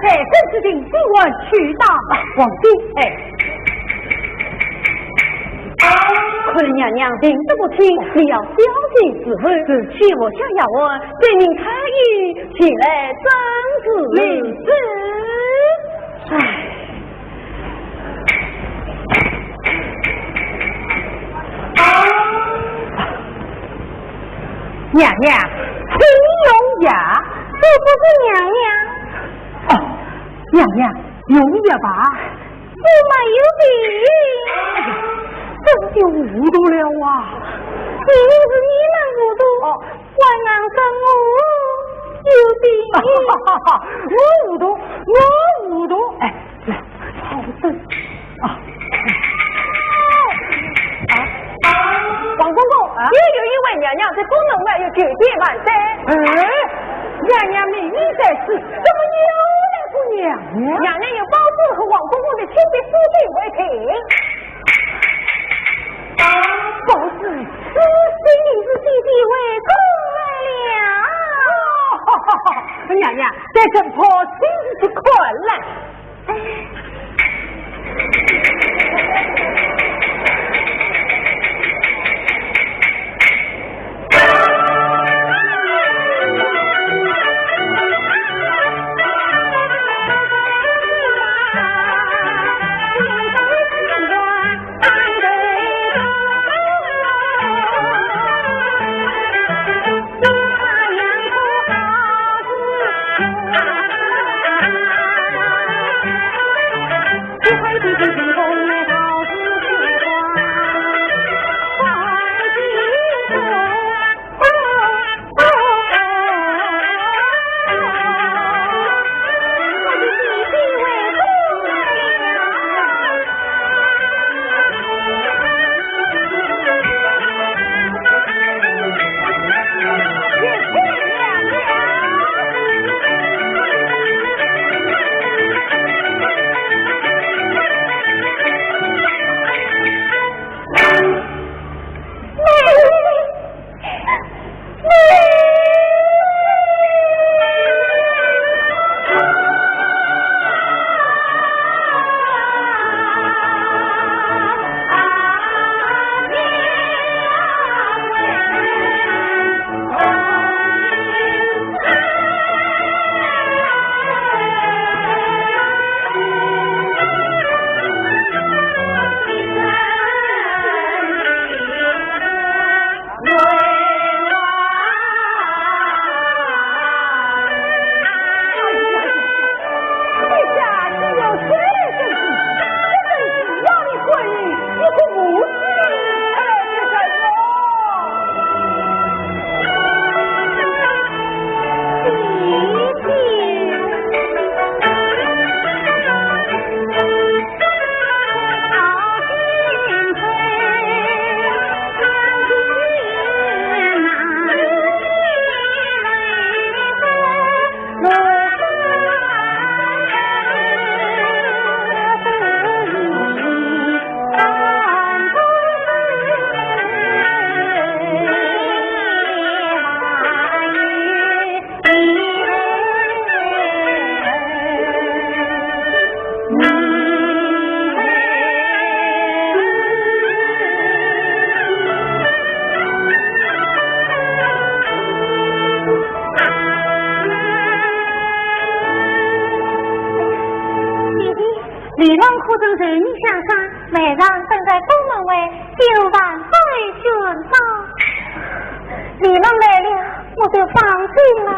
在这之定，今晚去打皇帝。可是娘娘病得不轻，你要小心伺候。只妻我想要问，对您开意，请来真子领旨。娘娘，请用牙，这不是娘娘。哦，娘娘用牙吧。我没有病。真就糊涂了啊！一定是你们糊涂。晚上跟我有病。我糊涂，我糊涂。哎，来，好的。王公公，也有一位娘娘在宫门外有酒店晚餐。娘娘名义在此，怎么又来个娘娘？娘娘有包子和王公公的亲笔书信为凭。包子，此信是弟弟为公来了。娘娘，在正婆亲自去看来。晚上等在宫门外就晚再寻找。你们来了，我就放心了。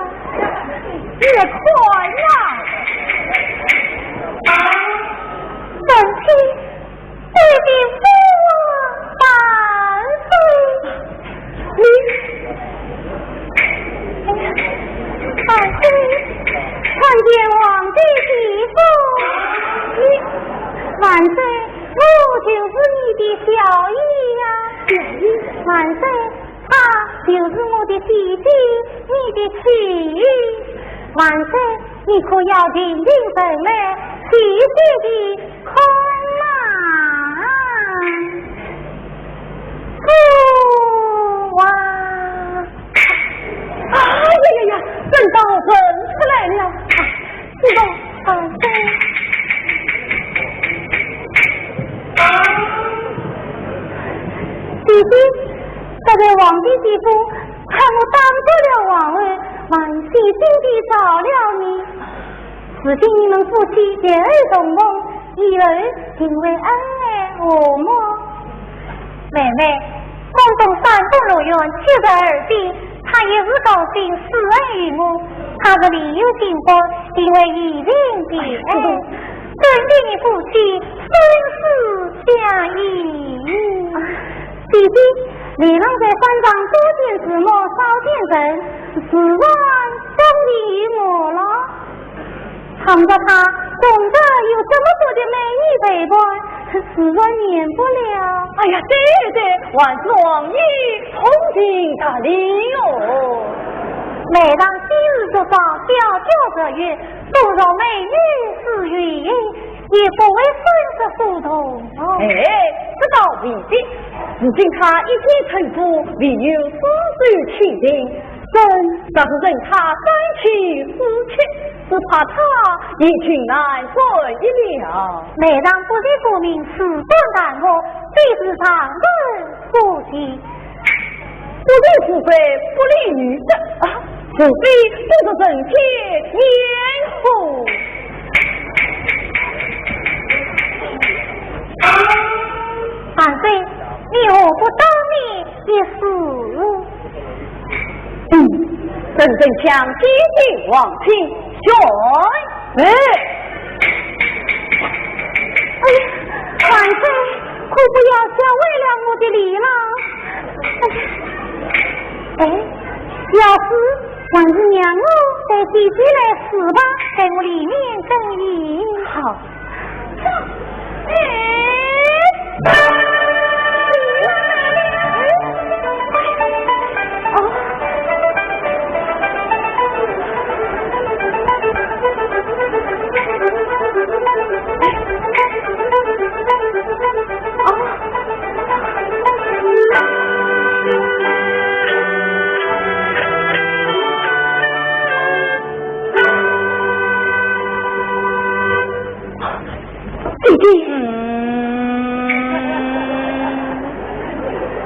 也快呀！本妻对你父万岁。万岁！参见皇帝媳妇。万岁，我就是你的小姨呀。万岁，她就是我的弟弟，你的妻儿。万岁，你可要听听分来，细细的看呐。哇！哎呀呀呀！真到人出来了，知道万岁。弟弟，这位皇帝媳妇看我当做了王儿，蛮细心地找了你。此今你们夫妻结儿同盟，一儿定为恩爱和睦。妹妹，宫中三宫乐园就在耳边，他也是高兴施恩于我，他的理由幸福，因为一定的爱。尊敬你夫妻生死相依。弟弟，你能在山上多见子墨少见人，自然忠于我了。看着他总得有这么多的美女陪伴，自然免不了。哎呀，对对，万岁王爷同情他理哦。每当今日就上小轿这月，不若美女是云，也不为孙子糊涂。哎，这倒未必。如今他一见成夫，唯有夫子亲近，倒是任他三妻四妾，只怕他也群难分一了。每当不知不明，此断淡漠，必是常人不及。不理父辈，不理女的啊！除非不得人天掩护。万岁，你何不当面一死？真正强激进王亲，选哎呀，万岁，可不要想为了我的礼了。哎，要是还是娘我带弟弟来死吧，在我里面更衣。好。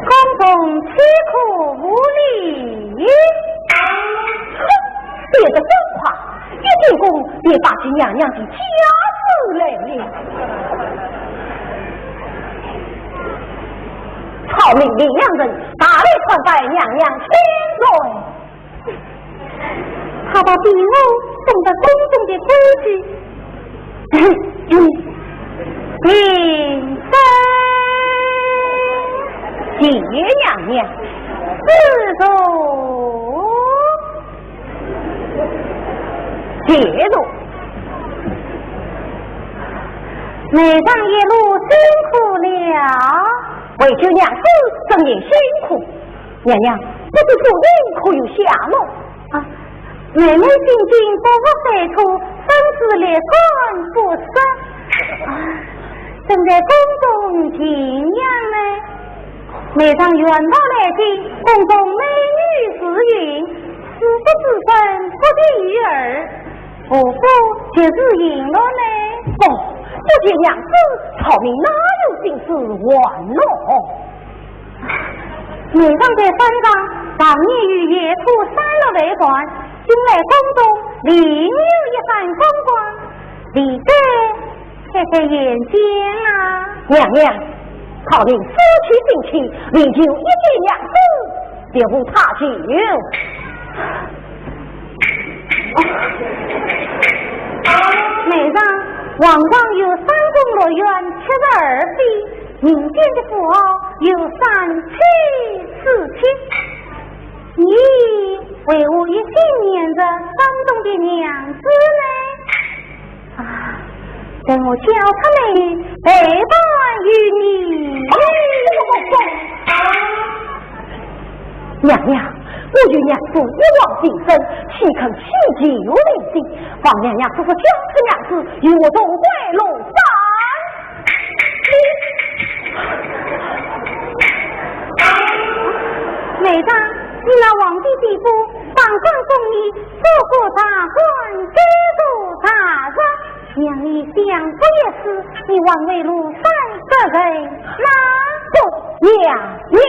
宫中凄苦无力，别的真话，一进宫便把起娘娘的家事来了。草命令两人大力传拜娘娘千岁。他把比武送到宫中的规矩。平身，谢娘娘，自主，谢主。每上一路辛苦了，为救娘子更也辛苦。娘娘，不知夫人可有下落？啊，妹妹心境不复fej出，生死裂冠不生。正在宫中静养呢，每当远道来进，宫中美女时云，是不自分不得于耳，何不就是赢了呢？哦，不见娘子，草民哪有心思玩弄？每当在山上，当年与野兔山了为官，今来宫中另有一番风光，理得开开眼界啊！娘娘，草民夫妻定亲，力求一见娘子，别无他求。每当皇上有三宫乐园72妃，民间的富豪有3妻4妾，你为我一心念着山东的娘子呢？啊，等我叫他们陪伴于你。娘娘，我与娘子一往情深，岂肯弃旧离新？望娘娘这是将此娘子与我同归龙山。内大，你那皇帝地府榜上送你做过大官，接受大人，娘你想不也是？你枉为庐山的人，哪不娘娘？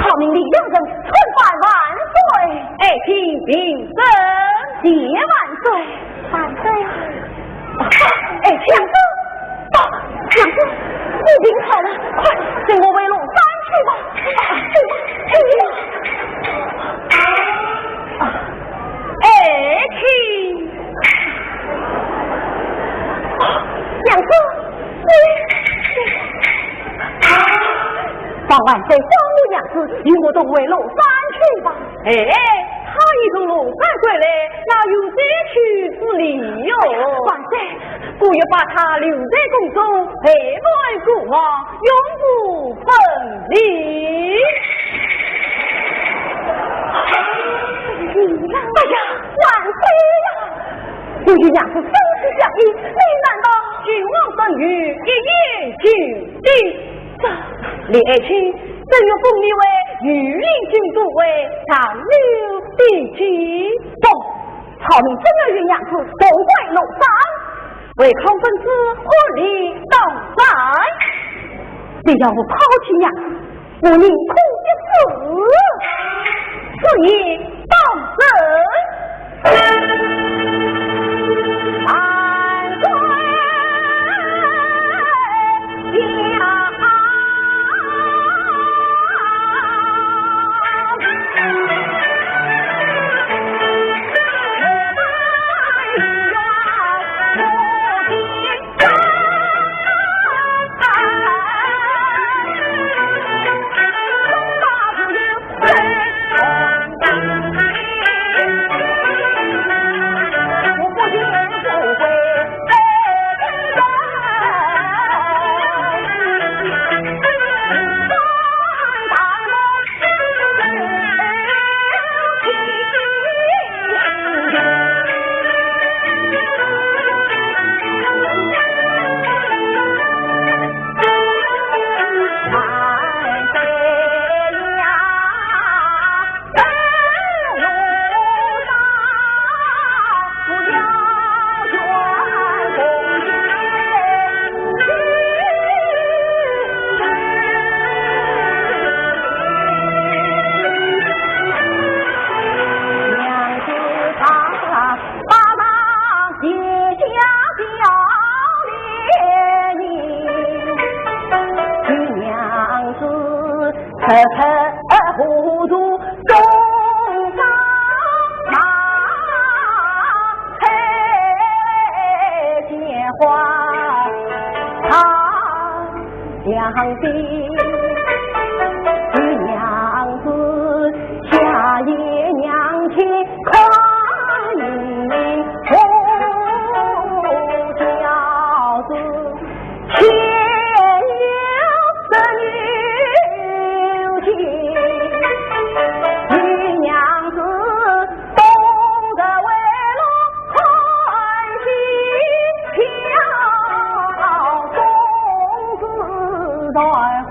草民李两人春饭万岁，爱卿平身谢万岁，万岁！哎，娘子，娘子，你病好了，快随我回龙山去吧，去吧。爱卿，娘子，放万岁，双母娘子与我同回龙山去吧。哎，他已从龙山归来，哪有再去之理哟？万岁，不要把他留在宫中，陪伴国王，永不分离。哎呀，万岁呀！我与娘子生死相依，你难道君王生于一言九鼎？李爱卿，正要封你为御林军都尉，长留地区。不，朝明真要与娘子同归龙山，为抗分子合力挡灾。你要我抛弃娘子，我宁哭一死。此言当真。糊涂中高马，黑结花，他娘的娘子下夜娘亲夸你红轿子，牵有个女亲，女娘子懂得为了欢喜跳，公子在乎。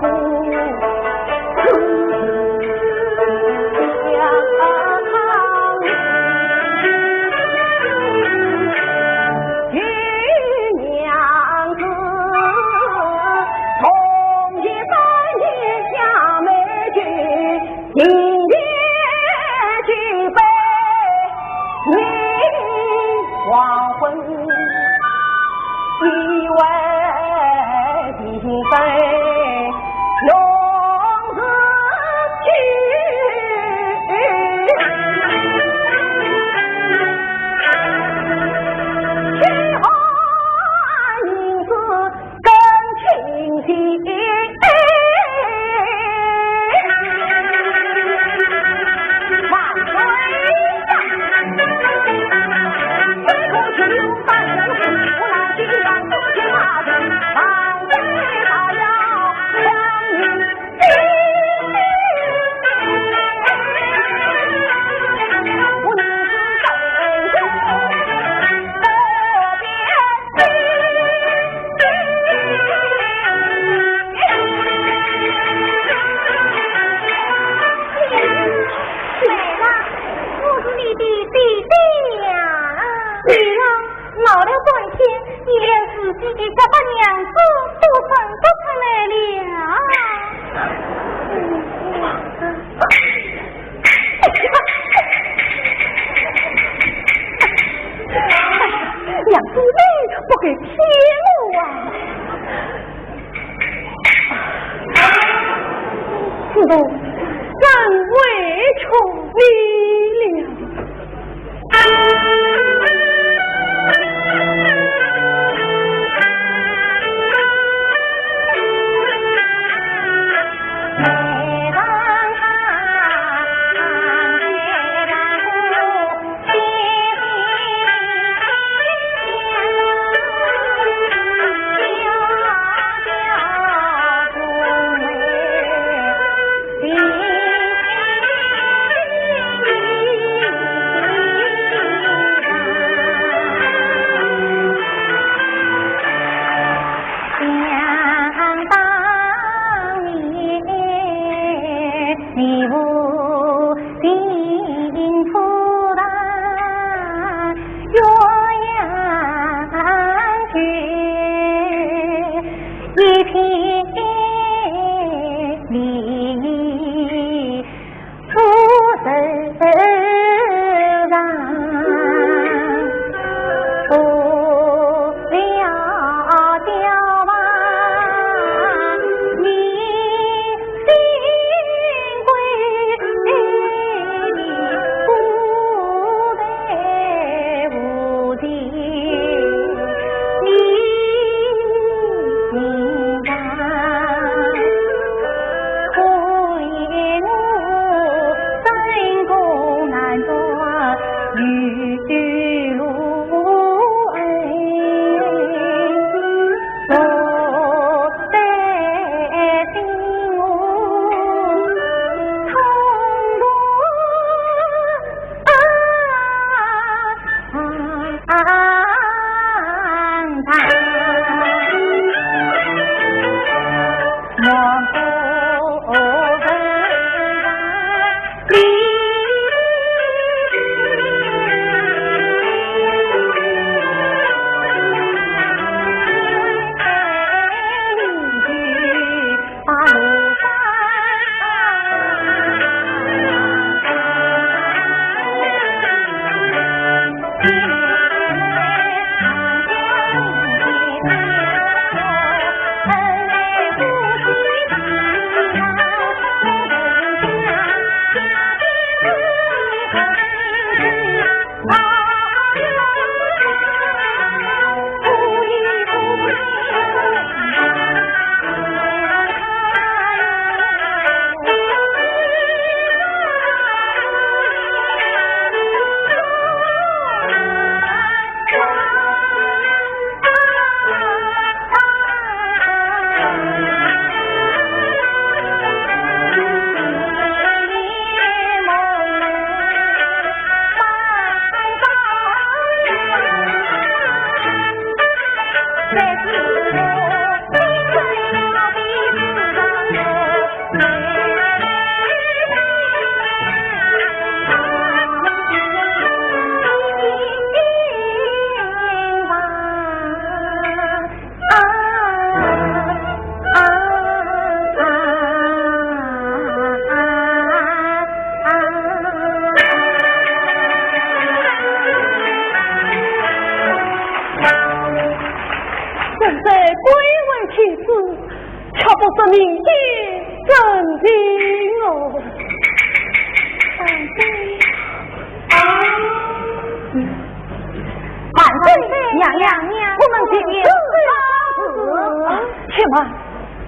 啊！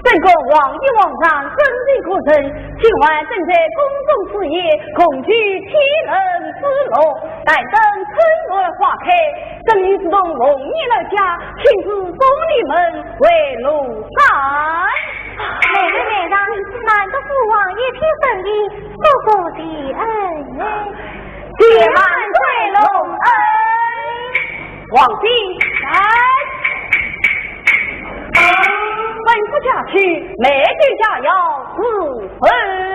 本宫望一皇上身体可成，今晚正在宫中事业，恐惧天人之乐。待等春暖花开，等于自动容易了家，亲自送你们为庐山。妹让，难得父王一片诚意，叔父的恩呢？谢万岁隆恩，皇帝来。吩咐下去，每句家要自分。